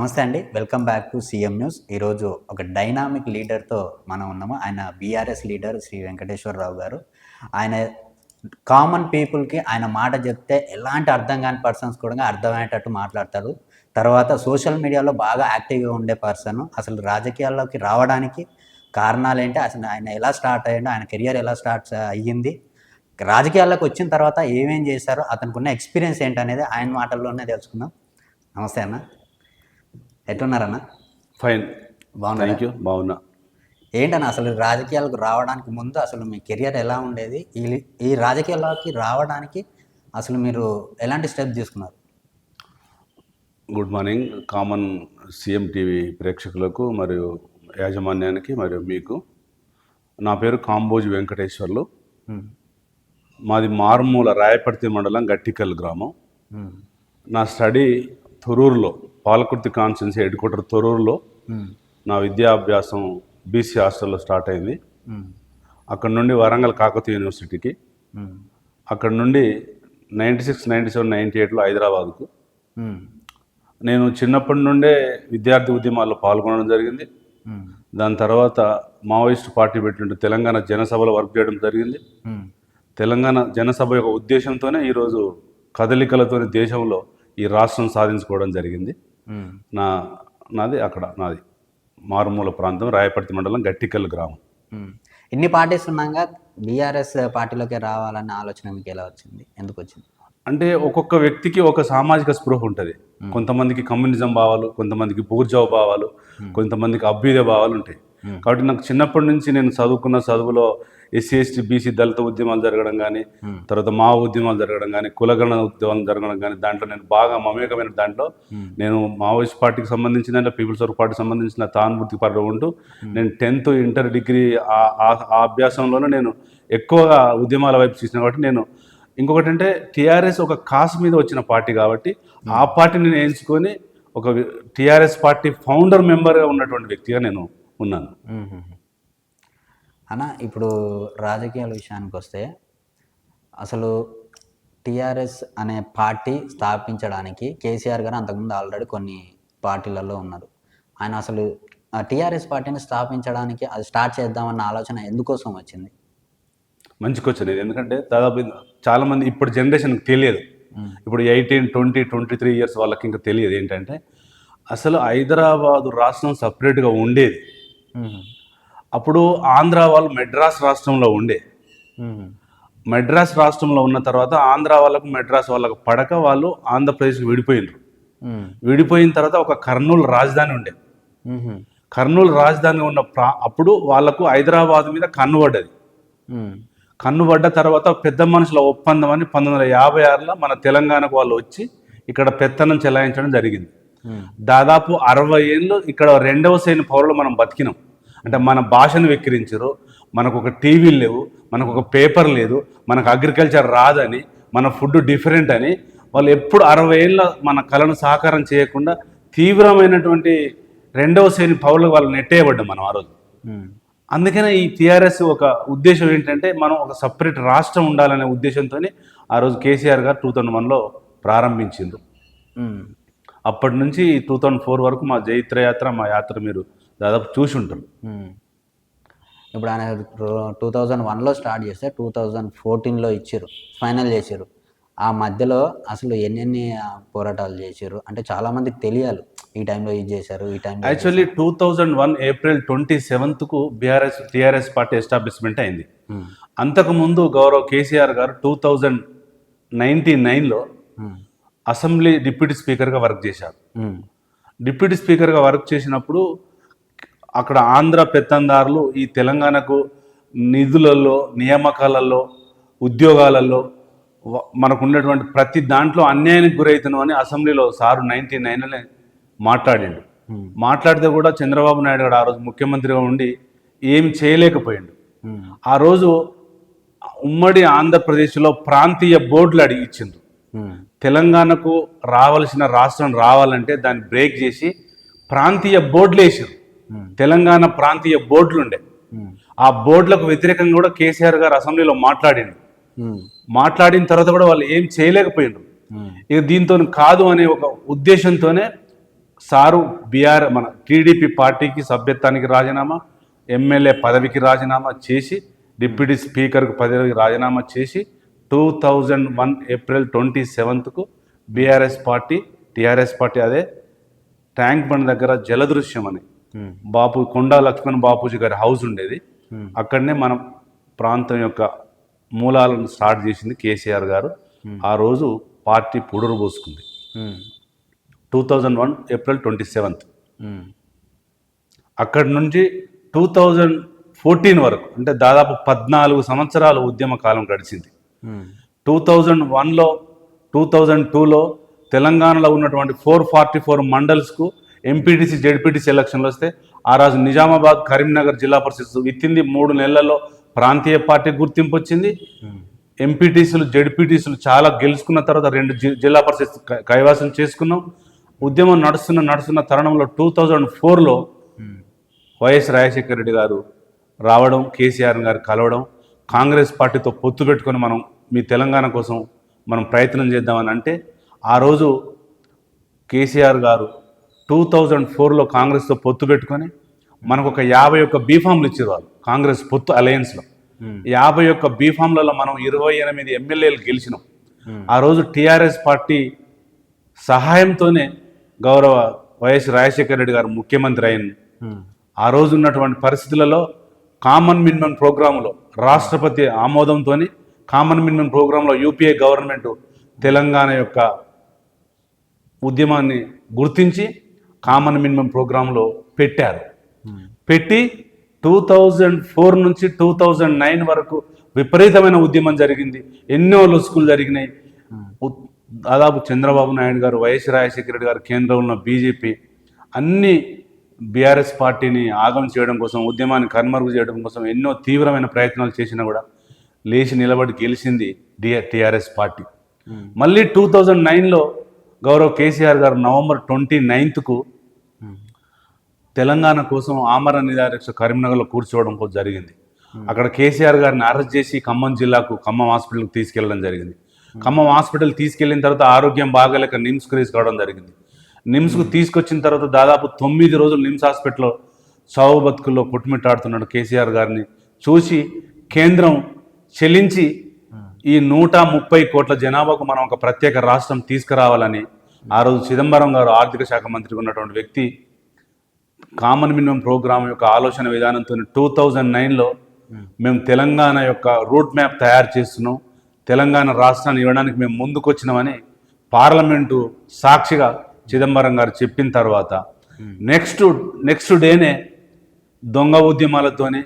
నమస్తే అండి. Welcome back to CM news. ఈరోజు ఒక డైనామిక్ లీడర్‌తో మనం ఉన్నాము. ఆయన బీఆర్ఎస్ లీడర్ శ్రీ వెంకటేశ్వరరావు గారు. ఆయన కామన్ పీపుల్‌కి ఆయన మాట చెప్తే ఎలాంటి అర్థం కాని పర్సన్స్ కూడా అర్థమయ్యేటట్టు మాట్లాడతారు. తర్వాత సోషల్ మీడియాలో బాగా యాక్టివ్‌గా ఉండే పర్సన్. అసలు రాజకీయాల్లోకి రావడానికి కారణాలేంటి? అసలు ఆయన ఎలా స్టార్ట్ అయ్యిండు? ఆయన కెరియర్ ఎలా స్టార్ట్ అయ్యింది? రాజకీయాల్లోకి వచ్చిన తర్వాత ఏమేం చేశారు? అతనికున్న ఎక్స్‌పీరియన్స్ ఏంటనేది ఆయన మాటల్లోనే తెలుసుకుందాం. నమస్తే అన్న. ఎట్లున్నారన్న? ఫైన్. బాగున్నారా? Thank you. బాగున్నా. ఏంటన్న అసలు రాజకీయాలకు రావడానికి ముందు అసలు మీ కెరియర్ ఎలా ఉండేది? ఈ రాజకీయాల్లోకి రావడానికి అసలు మీరు ఎలాంటి స్టెప్ తీసుకున్నారు? Good morning common CM TV ప్రేక్షకులకు మరియు యాజమాన్యానికి మరియు మీకు. నా పేరు కాంబోజు వెంకటేశ్వర్లు. మాది మారుమూల రాయపర్తి మండలం గట్టికల్ గ్రామం. నా స్టడీ తొరూరులో, పాలకుర్తి కాన్స్టిట్యున్సీ హెడ్ క్వార్టర్ తొరూరులో నా విద్యాభ్యాసం బీసీ హాస్టల్లో స్టార్ట్ అయింది. అక్కడ నుండి వరంగల్ కాకతీయ యూనివర్సిటీకి, అక్కడ నుండి 96, 97, 98లో హైదరాబాద్కు. నేను చిన్నప్పటి నుండే విద్యార్థి ఉద్యమాల్లో పాల్గొనడం జరిగింది. దాని తర్వాత మావోయిస్టు పార్టీ పెట్టినట్టు తెలంగాణ జనసభలో వర్క్ చేయడం జరిగింది. తెలంగాణ జనసభ యొక్క ఉద్దేశంతోనే ఈరోజు కదలికలతోనే దేశంలో ఈ రాష్ట్రం సాధించుకోవడం జరిగింది. నాది మారుమూల ప్రాంతం రాయపర్తి మండలం గట్టికల్ గ్రామం. ఇన్ని పార్టీస్ ఉన్నాగా బీఆర్ఎస్ పార్టీలోకి రావాలన్న ఆలోచన మీకు ఎలా వచ్చింది? ఎందుకు వచ్చింది? అంటే ఒక్కొక్క వ్యక్తికి ఒక సామాజిక స్పృహ ఉంటుంది. కొంతమందికి కమ్యూనిజం భావాలు, కొంతమందికి బూర్జావ భావాలు, కొంతమందికి అభ్యుదయ భావాలు ఉంటాయి. కాబట్టి నాకు చిన్నప్పటి నుంచి నేను చదువుకున్న చదువులో ఎస్సీ ఎస్టీ బీసీ దళిత ఉద్యమాలు జరగడం కానీ, తర్వాత మా ఉద్యమాలు జరగడం కానీ, కులగణ ఉద్యమాలు జరగడం కానీ, దాంట్లో నేను బాగా మమేకమైన దాంట్లో నేను మావోయిస్ట్ పార్టీకి సంబంధించిన దాంట్లో పీపుల్స్ వర్క్ పార్టీకి సంబంధించిన తానుభూతి పరంగా ఉంటూ నేను 10th, ఇంటర్, డిగ్రీ ఆ అభ్యాసంలోనే నేను ఎక్కువగా ఉద్యమాల వైపు చూసిన. కాబట్టి నేను ఇంకొకటి అంటే టీఆర్ఎస్ ఒక కాస్ మీద వచ్చిన పార్టీ కాబట్టి ఆ పార్టీని నేను ఎంచుకొని ఒక టీఆర్ఎస్ పార్టీ ఫౌండర్ మెంబర్గా ఉన్నటువంటి వ్యక్తిగా నేను ఉన్నాను. అన్న, ఇప్పుడు రాజకీయాల విషయానికి వస్తే అసలు టీఆర్ఎస్ అనే పార్టీ స్థాపించడానికి కేసీఆర్ గారు అంతకుముందు ఆల్రెడీ కొన్ని పార్టీలలో ఉన్నారు. ఆయన అసలు టీఆర్ఎస్ పార్టీని స్థాపించడానికి అది స్టార్ట్ చేద్దామన్న ఆలోచన ఎందుకోసం వచ్చింది? మంచి క్వశ్చన్ ఇది. ఎందుకంటే దాదాపు చాలామంది ఇప్పుడు జనరేషన్కి తెలియదు. ఇప్పుడు 18, 20, 23 ఇయర్స్ వాళ్ళకి ఇంకా తెలియదు ఏంటంటే అసలు హైదరాబాదు రాష్ట్రం సపరేట్గా ఉండేది. అప్పుడు ఆంధ్ర వాళ్ళు మెడ్రాస్ రాష్ట్రంలో ఉండే. మెడ్రాస్ రాష్ట్రంలో ఉన్న తర్వాత ఆంధ్ర వాళ్ళకు మెడ్రాస్ వాళ్ళకు పడక వాళ్ళు ఆంధ్రప్రదేశ్కి విడిపోయినారు. విడిపోయిన తర్వాత ఒక కర్నూలు రాజధాని ఉండే. కర్నూలు రాజధాని ఉన్న అప్పుడు వాళ్ళకు హైదరాబాద్ మీద కన్నుపడ్డది. కన్నుపడ్డ తర్వాత పెద్ద మనుషుల ఒప్పందం అని 1956లో మన తెలంగాణకు వాళ్ళు వచ్చి ఇక్కడ పెత్తనం చెలాయించడం జరిగింది. దాదాపు 60 ఏళ్ళు ఇక్కడ రెండవ శ్రేణి పౌరులు మనం బతికినాం. అంటే మన భాషను వెక్కిరించరు, మనకు ఒక టీవీలు లేవు, మనకు ఒక పేపర్ లేదు, మనకు అగ్రికల్చర్ రాదని, మన ఫుడ్ డిఫరెంట్ అని వాళ్ళు ఎప్పుడు 60 ఏళ్ళ మన కళను సాకారం చేయకుండా తీవ్రమైనటువంటి రెండవ శ్రేణి పౌరులకు వాళ్ళు నెట్టేయబడ్డాం మనం ఆ రోజు. అందుకనే ఈ టీఆర్ఎస్ ఒక ఉద్దేశం ఏంటంటే మనం ఒక సపరేట్ రాష్ట్రం ఉండాలనే ఉద్దేశంతో ఆ రోజు కేసీఆర్ గారు 2001లో ప్రారంభించిండ్రు. అప్పటి నుంచి 2004 వరకు మా జైత్రయాత్ర, మా యాత్ర మీరు దాదాపు చూసి ఉంటారు. ఇప్పుడు ఆయన 2001లో స్టార్ట్ చేస్తే 2014లో ఇచ్చారు, ఫైనల్ చేశారు. ఆ మధ్యలో అసలు ఎన్ని పోరాటాలు చేశారు అంటే చాలామందికి తెలియాలి. ఈ టైంలో ఇది చేశారు, ఈ టైంలో. యాక్చువల్లీ 2001 ఏప్రిల్ 27కు టీఆర్ఎస్ పార్టీ ఎస్టాబ్లిష్మెంట్ అయింది. అంతకుముందు గౌరవ్ కేసీఆర్ గారు 2099లో అసెంబ్లీ డిప్యూటీ స్పీకర్గా వర్క్ చేశారు. డిప్యూటీ స్పీకర్గా వర్క్ చేసినప్పుడు అక్కడ ఆంధ్ర పెత్తందారులు ఈ తెలంగాణకు నిధులలో, నియామకాలలో, ఉద్యోగాలలో మనకు ఉన్నటువంటి ప్రతి దాంట్లో అన్యాయానికి గురవుతున్నాం అని అసెంబ్లీలో సారు 99లో మాట్లాడిండు. మాట్లాడితే కూడా చంద్రబాబు నాయుడు గారు ఆ రోజు ముఖ్యమంత్రిగా ఉండి ఏమి చేయలేకపోయిండు. ఆ రోజు ఉమ్మడి ఆంధ్రప్రదేశ్లో ప్రాంతీయ బోర్డులు అడిగిచ్చిండ్రు. తెలంగాణకు రావాల్సిన రాష్ట్రం రావాలంటే దాన్ని బ్రేక్ చేసి ప్రాంతీయ బోర్డులు వేసారు. తెలంగాణ ప్రాంతీయ బోర్డులు ఉండే. ఆ బోర్డులకు వ్యతిరేకంగా కూడా కేసీఆర్ గారు అసెంబ్లీలో మాట్లాడిండు. మాట్లాడిన తర్వాత కూడా వాళ్ళు ఏం చేయలేకపోయినారు. ఇక దీంతో కాదు అనే ఒక ఉద్దేశంతోనే సారు మన టీడీపీ పార్టీకి సభ్యత్వానికి రాజీనామా, ఎమ్మెల్యే పదవికి రాజీనామా చేసి, డిప్యూటీ స్పీకర్కు పదవికి రాజీనామా చేసి 2001 ఏప్రిల్ 27కు టీఆర్ఎస్ పార్టీ అదే ట్యాంక్ బండ్ దగ్గర జలదృశ్యం అని కొండా లక్ష్మణ్ బాపూజీ గారి హౌస్ ఉండేది. అక్కడనే మన ప్రాంతం యొక్క మూలాలను స్టార్ట్ చేసింది కేసీఆర్ గారు. ఆ రోజు పార్టీ పుడురు పోసుకుంది 2001 ఏప్రిల్ 27. అక్కడి నుంచి 2014 వరకు, అంటే దాదాపు 14 సంవత్సరాలు ఉద్యమ కాలం గడిచింది. 2001లో 2002లో తెలంగాణలో ఉన్నటువంటి 444 మండల్స్కు ఎంపీటీసీ జెడ్పీటీసీ ఎలక్షన్లు వస్తే ఆ రోజు నిజామాబాద్, కరీంనగర్ జిల్లా పరిషత్ విత్తింది 3 నెలల్లో ప్రాంతీయ పార్టీ గుర్తింపు వచ్చింది. ఎంపీటీసీలు జెడ్పీటీసీలు చాలా గెలుచుకున్న తర్వాత 2 జిల్లా పరిషత్ కైవాసం చేసుకున్నాం. ఉద్యమం నడుస్తున్న తరుణంలో 2004లో వైఎస్ రాజశేఖర రెడ్డి గారు రావడం, కేసీఆర్ గారు కలవడం, కాంగ్రెస్ పార్టీతో పొత్తు పెట్టుకొని మనం మీ తెలంగాణ కోసం మనం ప్రయత్నం చేద్దామని అంటే, ఆ రోజు కేసీఆర్ గారు 2004లో కాంగ్రెస్తో పొత్తు పెట్టుకొని మనకు ఒక 51 బీఫామ్లు ఇచ్చారు వాళ్ళు కాంగ్రెస్ పొత్తు అలయన్స్లో. 51 బీఫామ్లలో మనం 28 ఎమ్మెల్యేలు గెలిచినాం. ఆ రోజు టీఆర్ఎస్ పార్టీ సహాయంతోనే గౌరవ వైఎస్ రాజశేఖర రెడ్డి గారు ముఖ్యమంత్రి అయిన ఆ రోజు ఉన్నటువంటి పరిస్థితులలో కామన్ మినిమం ప్రోగ్రాంలో రాష్ట్రపతి ఆమోదంతో కామన్ మినిమం ప్రోగ్రాంలో యూపీఏ గవర్నమెంట్ తెలంగాణ యొక్క ఉద్యమాన్ని గుర్తించి కామన్ మినిమం ప్రోగ్రాంలో పెట్టారు. పెట్టి 2004 నుంచి 2009 వరకు విపరీతమైన ఉద్యమం జరిగింది. ఎన్నో లొసుకులు జరిగినాయి. దాదాపు చంద్రబాబు నాయుడు గారు, వైఎస్ రాజశేఖర రెడ్డి గారు, కేంద్రంలో ఉన్న బీజేపీ అన్ని బీఆర్ఎస్ పార్టీని ఆగం చేయడం కోసం, ఉద్యమాన్ని కనుమరుగు చేయడం కోసం ఎన్నో తీవ్రమైన ప్రయత్నాలు చేసినా కూడా లేచి నిలబడి గెలిచింది టీఆర్ఎస్ పార్టీ. మళ్ళీ 2009లో గౌరవ్ కేసీఆర్ గారు నవంబర్ 29కు తెలంగాణ కోసం ఆమరణ నిరాదీక్ష కరీంనగర్లో కూర్చోవడం జరిగింది. అక్కడ కేసీఆర్ గారిని అరెస్ట్ చేసి ఖమ్మం జిల్లాకు, ఖమ్మం హాస్పిటల్కి తీసుకెళ్లడం జరిగింది. ఖమ్మం హాస్పిటల్ తీసుకెళ్లిన తర్వాత ఆరోగ్యం బాగాలేక నిమ్స్కు తీసుకురావడం జరిగింది. నిమ్స్కు తీసుకొచ్చిన తర్వాత దాదాపు 9 రోజులు నిమ్స్ హాస్పిటల్లో చావు బతుకుల్లో కొట్టుమిట్టాడుతున్నాడు. కేసీఆర్ గారిని చూసి కేంద్రం చెల్లించి ఈ 130 కోట్ల జనాభాకు మనం ఒక ప్రత్యేక రాష్ట్రం తీసుకురావాలని ఆ రోజు చిదంబరం గారు ఆర్థిక శాఖ మంత్రిగా ఉన్నటువంటి వ్యక్తి కామన్ మినిమం ప్రోగ్రాం యొక్క ఆలోచన విధానంతో 2009లో మేము తెలంగాణ యొక్క రూట్ మ్యాప్ తయారు చేస్తున్నాం, తెలంగాణ రాష్ట్రాన్ని ఇవ్వడానికి మేము ముందుకు వచ్చినామని పార్లమెంటు సాక్షిగా చిదంబరం గారు చెప్పిన తర్వాత నెక్స్ట్ డేనే దొంగ ఉద్యమాలతోనే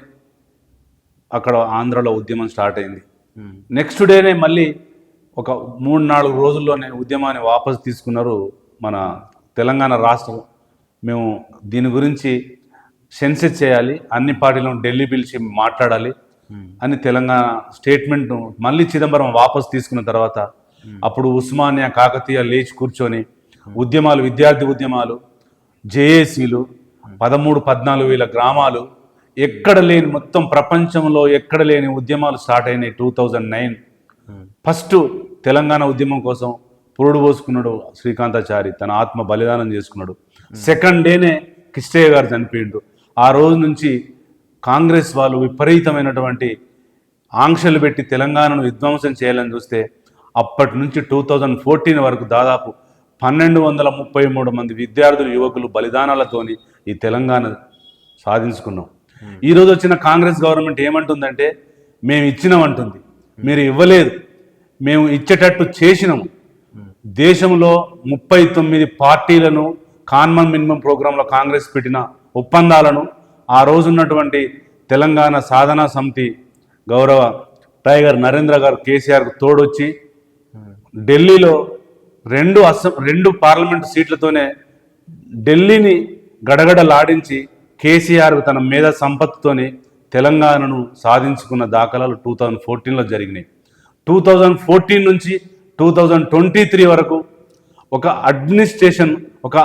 అక్కడ ఆంధ్రలో ఉద్యమం స్టార్ట్ అయింది. నెక్స్ట్ డేనే మళ్ళీ ఒక 3-4 రోజుల్లోనే ఉద్యమాన్ని వాపసు తీసుకున్నారు మన తెలంగాణ రాష్ట్రం. మేము దీని గురించి సెన్సెస్ చేయాలి, అన్ని పార్టీలను ఢిల్లీ పిలిచి మాట్లాడాలి అని తెలంగాణ స్టేట్మెంట్ను మళ్ళీ చిదంబరం వాపసు తీసుకున్న తర్వాత అప్పుడు ఉస్మానియా, కాకతీయ లేచి కూర్చొని ఉద్యమాలు, విద్యార్థి ఉద్యమాలు, జేఏసీలు, 13-14 వేల గ్రామాలు, ఎక్కడ లేని, మొత్తం ప్రపంచంలో ఎక్కడ లేని ఉద్యమాలు స్టార్ట్ అయినాయి. 2009 ఫస్ట్ తెలంగాణ ఉద్యమం కోసం పురుడు పోసుకున్నాడు శ్రీకాంతాచారి, తన ఆత్మ బలిదానం చేసుకున్నాడు. సెకండ్ డేనే కిష్టయ్య గారు చనిపోయిండు. ఆ రోజు నుంచి కాంగ్రెస్ వాళ్ళు విపరీతమైనటువంటి ఆంక్షలు పెట్టి తెలంగాణను విధ్వంసం చేయాలని చూస్తే అప్పటి నుంచి 2014 వరకు దాదాపు 1233 మంది విద్యార్థులు, యువకులు బలిదానాలతోని ఈ తెలంగాణ సాధించుకున్నాం. ఈరోజు వచ్చిన కాంగ్రెస్ గవర్నమెంట్ ఏమంటుందంటే మేము ఇచ్చినామంటుంది, మీరు ఇవ్వలేదు, మేము ఇచ్చేటట్టు చేసినాము. దేశంలో 39 పార్టీలను కామన్ మినిమం ప్రోగ్రాంలో కాంగ్రెస్ పెట్టిన ఒప్పందాలను ఆ రోజున్నటువంటి తెలంగాణ సాధనా సమితి గౌరవ టైగర్ నరేంద్ర గారు కేసీఆర్కు తోడొచ్చి ఢిల్లీలో 2 పార్లమెంటు సీట్లతోనే ఢిల్లీని గడగడలాడించి కేసీఆర్ తన మేధా సంపత్తితోని తెలంగాణను సాధించుకున్న దాఖలాలు 2014లో జరిగినాయి. 2014 నుంచి 2023 వరకు ఒక అడ్మినిస్ట్రేషన్, ఒక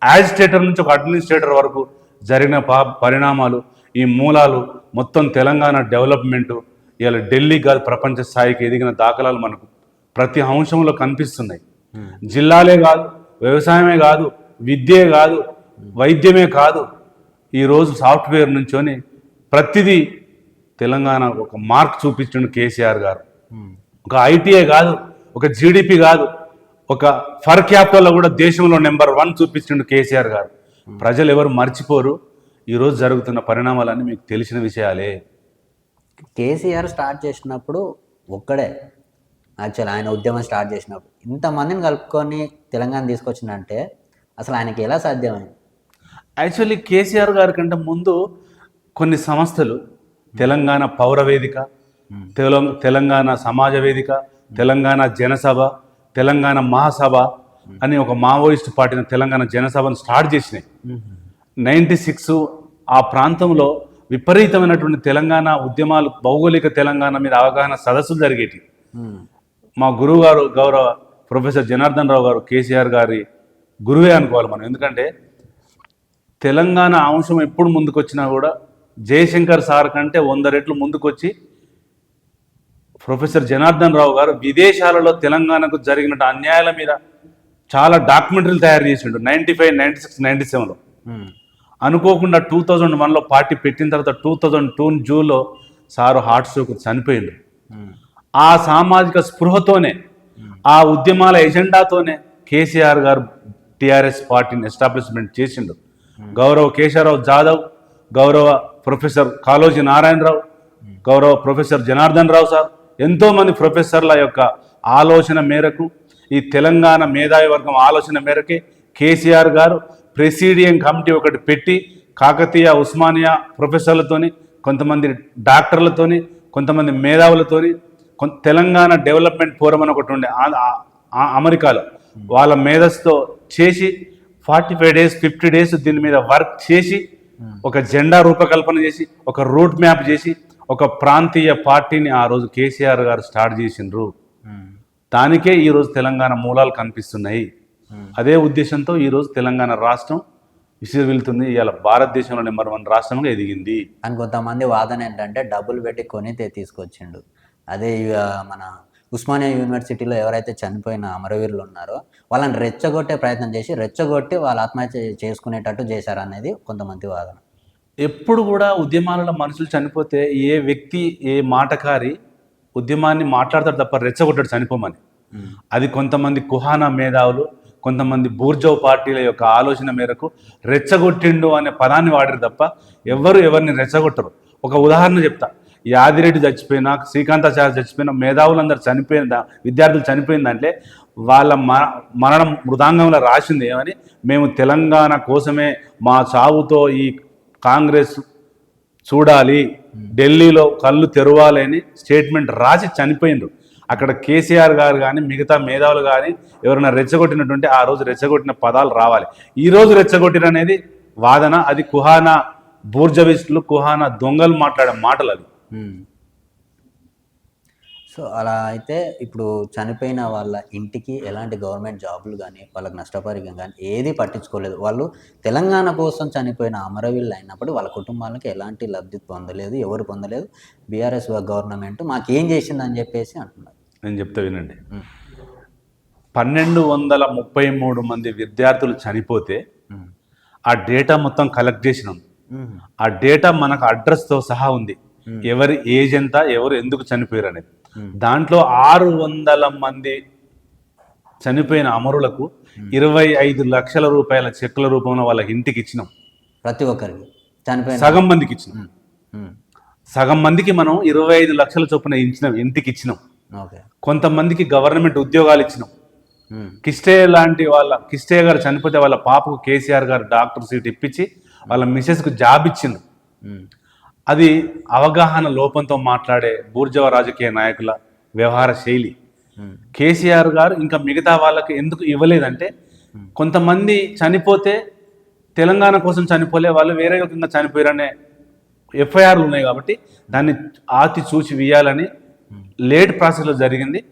యాజిటేటర్ నుంచి ఒక అడ్మినిస్ట్రేటర్ వరకు జరిగిన పరిణామాలు, ఈ మూలాలు మొత్తం తెలంగాణ డెవలప్మెంటు ఇలా ఢిల్లీ కాదు ప్రపంచ స్థాయికి ఎదిగిన దాఖలాలు మనకు ప్రతి అంశంలో కనిపిస్తున్నాయి. జిల్లాలే కాదు, వ్యవసాయమే కాదు, విద్యే కాదు, వైద్యమే కాదు, ఈరోజు సాఫ్ట్వేర్ నుంచొని ప్రతిదీ తెలంగాణ ఒక మార్క్ చూపించిండు కేసీఆర్ గారు. ఒక ఐటీఐ కాదు, ఒక జీడిపి కాదు, ఒక ఫర్ క్యాపిటల్లో కూడా దేశంలో నెంబర్ 1 చూపించిండు కేసీఆర్ గారు. ప్రజలు ఎవరు మర్చిపోరు. ఈరోజు జరుగుతున్న పరిణామాలన్నీ మీకు తెలిసిన విషయాలే. కేసీఆర్ స్టార్ట్ చేసినప్పుడు ఒక్కడే యాక్చువల్ ఆయన ఉద్యమం స్టార్ట్ చేసినప్పుడు ఇంతమందిని కలుపుకొని తెలంగాణ తీసుకొచ్చిందంటే అసలు ఆయనకి ఎలా సాధ్యమైంది? యాక్చువల్లీ కేసీఆర్ గారి కంటే ముందు కొన్ని సంస్థలు, తెలంగాణ పౌర వేదిక, తెలంగాణ సమాజ వేదిక, తెలంగాణ జనసభ, తెలంగాణ మహాసభ అని ఒక మావోయిస్ట్ పార్టీని తెలంగాణ జనసభను స్టార్ట్ చేసినాయి. 96 ఆ ప్రాంతంలో విపరీతమైనటువంటి తెలంగాణ ఉద్యమాలు, భౌగోళిక తెలంగాణ మీద అవగాహన సదస్సులు జరిగేటి. మా గురువు గారు గౌరవ ప్రొఫెసర్ జనార్దన్ రావు గారు కేసీఆర్ గారి గురువే అనుకోవాలి మనం. ఎందుకంటే తెలంగాణ అంశం ఎప్పుడు ముందుకొచ్చినా కూడా జయశంకర్ సార్ కంటే 100 రెట్లు ముందుకొచ్చి ప్రొఫెసర్ జనార్దన్ రావు గారు విదేశాలలో తెలంగాణకు జరిగిన అన్యాయాల మీద చాలా డాక్యుమెంటరీలు తయారు చేసిండు. 95, 96, 97లో. అనుకోకుండా 2001లో పార్టీ పెట్టిన తర్వాత 2002 జూన్లో సారు హార్ట్ స్ట్రోక్ చనిపోయిండు. ఆ సామాజిక స్పృహతోనే, ఆ ఉద్యమాల ఎజెండాతోనే కేసీఆర్ గారు టీఆర్ఎస్ పార్టీని ఎస్టాబ్లిష్మెంట్ చేసిండు. గౌరవ కేశవరావు జాదవ్, గౌరవ ప్రొఫెసర్ కాళోజీ నారాయణరావు, గౌరవ ప్రొఫెసర్ జనార్దన్ రావు సార్, ఎంతోమంది ప్రొఫెసర్ల యొక్క ఆలోచన మేరకు, ఈ తెలంగాణ మేధావి వర్గం ఆలోచన మేరకే కేసీఆర్ గారు ప్రెసిడియం కమిటీ ఒకటి పెట్టి కాకతీయ ఉస్మానియా ప్రొఫెసర్లతోని, కొంతమంది డాక్టర్లతోని, కొంతమంది మేధావులతోని, తెలంగాణ డెవలప్మెంట్ ఫోరం అని ఒకటి ఉండే అమెరికాలో, వాళ్ళ మేధస్సుతో చేసి 45 డేస్ 50 డేస్ దీని మీద వర్క్ చేసి ఒక జెండా రూపకల్పన చేసి, ఒక రూట్ మ్యాప్ చేసి, ఒక ప్రాంతీయ పార్టీని ఆ రోజు కేసీఆర్ గారు స్టార్ట్ చేసిండ్రు. దానికే ఈరోజు తెలంగాణ మూలాలు కనిపిస్తున్నాయి. అదే ఉద్దేశంతో ఈరోజు తెలంగాణ రాష్ట్రం విసిరివెళ్తుంది. ఇవాళ భారతదేశంలో నెంబర్ 1 రాష్ట్రంగా ఎదిగింది అని కొంతమంది వాదన ఏంటంటే డబ్బులు పెట్టి కొనితే తీసుకొచ్చిండు. అదే మన ఉస్మానియా యూనివర్సిటీలో ఎవరైతే చనిపోయిన అమరవీరులు ఉన్నారో వాళ్ళని రెచ్చగొట్టే ప్రయత్నం చేసి రెచ్చగొట్టి వాళ్ళు ఆత్మహత్య చేసుకునేటట్టు చేశారనేది కొంతమంది వాదన. ఎప్పుడు కూడా ఉద్యమాలలో మనుషులు చనిపోతే ఏ వ్యక్తి, ఏ మాటకారి ఉద్యమాన్ని మాట్లాడతాడు తప్ప రెచ్చగొట్టాడు చనిపోమని. అది కొంతమంది కుహానా మేధావులు, కొంతమంది బూర్జో పార్టీల యొక్క ఆలోచన మేరకు రెచ్చగొట్టిండు అనే పదాన్ని వాడారు తప్ప ఎవరిని రెచ్చగొట్టరు. ఒక ఉదాహరణ చెప్తా. యాదిరెడ్డి చచ్చిపోయినా, శ్రీకాంతాచార్య చచ్చిపోయినా, మేధావులందరూ చనిపోయిన, విద్యార్థులు చనిపోయిందంటే వాళ్ళ మరణం మృదాంగంలో రాసింది ఏమని, మేము తెలంగాణ కోసమే మా చావుతో ఈ కాంగ్రెస్ చూడాలి, ఢిల్లీలో కళ్ళు తెరవాలి అని స్టేట్మెంట్ రాసి చనిపోయిండ్రు. అక్కడ కేసీఆర్ గారు కానీ మిగతా మేధావులు కానీ ఎవరైనా రెచ్చగొట్టినటువంటి ఆ రోజు రెచ్చగొట్టిన పదాలు రావాలి. ఈరోజు రెచ్చగొట్టిన అనేది వాదన. అది కుహానా బూర్జవిస్టులు, కుహానా దొంగలు మాట్లాడే మాటలు అది. సో అలా అయితే ఇప్పుడు చనిపోయిన వాళ్ళ ఇంటికి ఎలాంటి గవర్నమెంట్ జాబులు కానీ వాళ్ళకి నష్టపరిహారం కానీ ఏది పట్టించుకోలేదు. వాళ్ళు తెలంగాణ కోసం చనిపోయిన అమరవీరులు అయినప్పుడు వాళ్ళ కుటుంబాలకి ఎలాంటి లబ్ధి పొందలేదు, ఎవరు పొందలేదు. బీఆర్ఎస్ గవర్నమెంట్ మాకేం చేసిందని చెప్పేసి అంటున్నారు. నేను చెప్తా వినండి. 1233 మంది విద్యార్థులు చనిపోతే ఆ డేటా మొత్తం కలెక్ట్ చేసినాం. ఆ డేటా మనకు అడ్రస్తో సహా ఉంది. ఎవరి ఏజ్ ఎంత, ఎవరు ఎందుకు చనిపోయారు అనేది. దాంట్లో 600 మంది చనిపోయిన అమరులకు 25 లక్షల రూపాయల చెక్కుల రూపంలో వాళ్ళ ఇంటికి ఇచ్చినాం. ప్రతి ఒక్కరికి చనిపోయిన సగం మందికి ఇచ్చినాం. సగం మందికి మనం 25 లక్షల చొప్పున ఇచ్చినాం, ఇంటికి ఇచ్చినాం. కొంతమందికి గవర్నమెంట్ ఉద్యోగాలు ఇచ్చినాం. కిష్టయ్య గారు చనిపోతే వాళ్ళ పాపకు కేసీఆర్ గారు డాక్టర్ సీట్ ఇప్పించి వాళ్ళ మిసెస్కు జాబ్ ఇచ్చిండు. అది అవగాహన లోపంతో మాట్లాడే బూర్జవ రాజకీయ నాయకుల వ్యవహార శైలి. కేసీఆర్ గారు ఇంకా మిగతా వాళ్ళకి ఎందుకు ఇవ్వలేదంటే, కొంతమంది చనిపోతే తెలంగాణ కోసం చనిపోలే, వాళ్ళు వేరే రకంగా చనిపోయారనే ఎఫ్ఐఆర్లు ఉన్నాయి కాబట్టి దాన్ని ఆతి చూసి వేయాలని లేట్ ప్రాసెస్లో జరిగింది.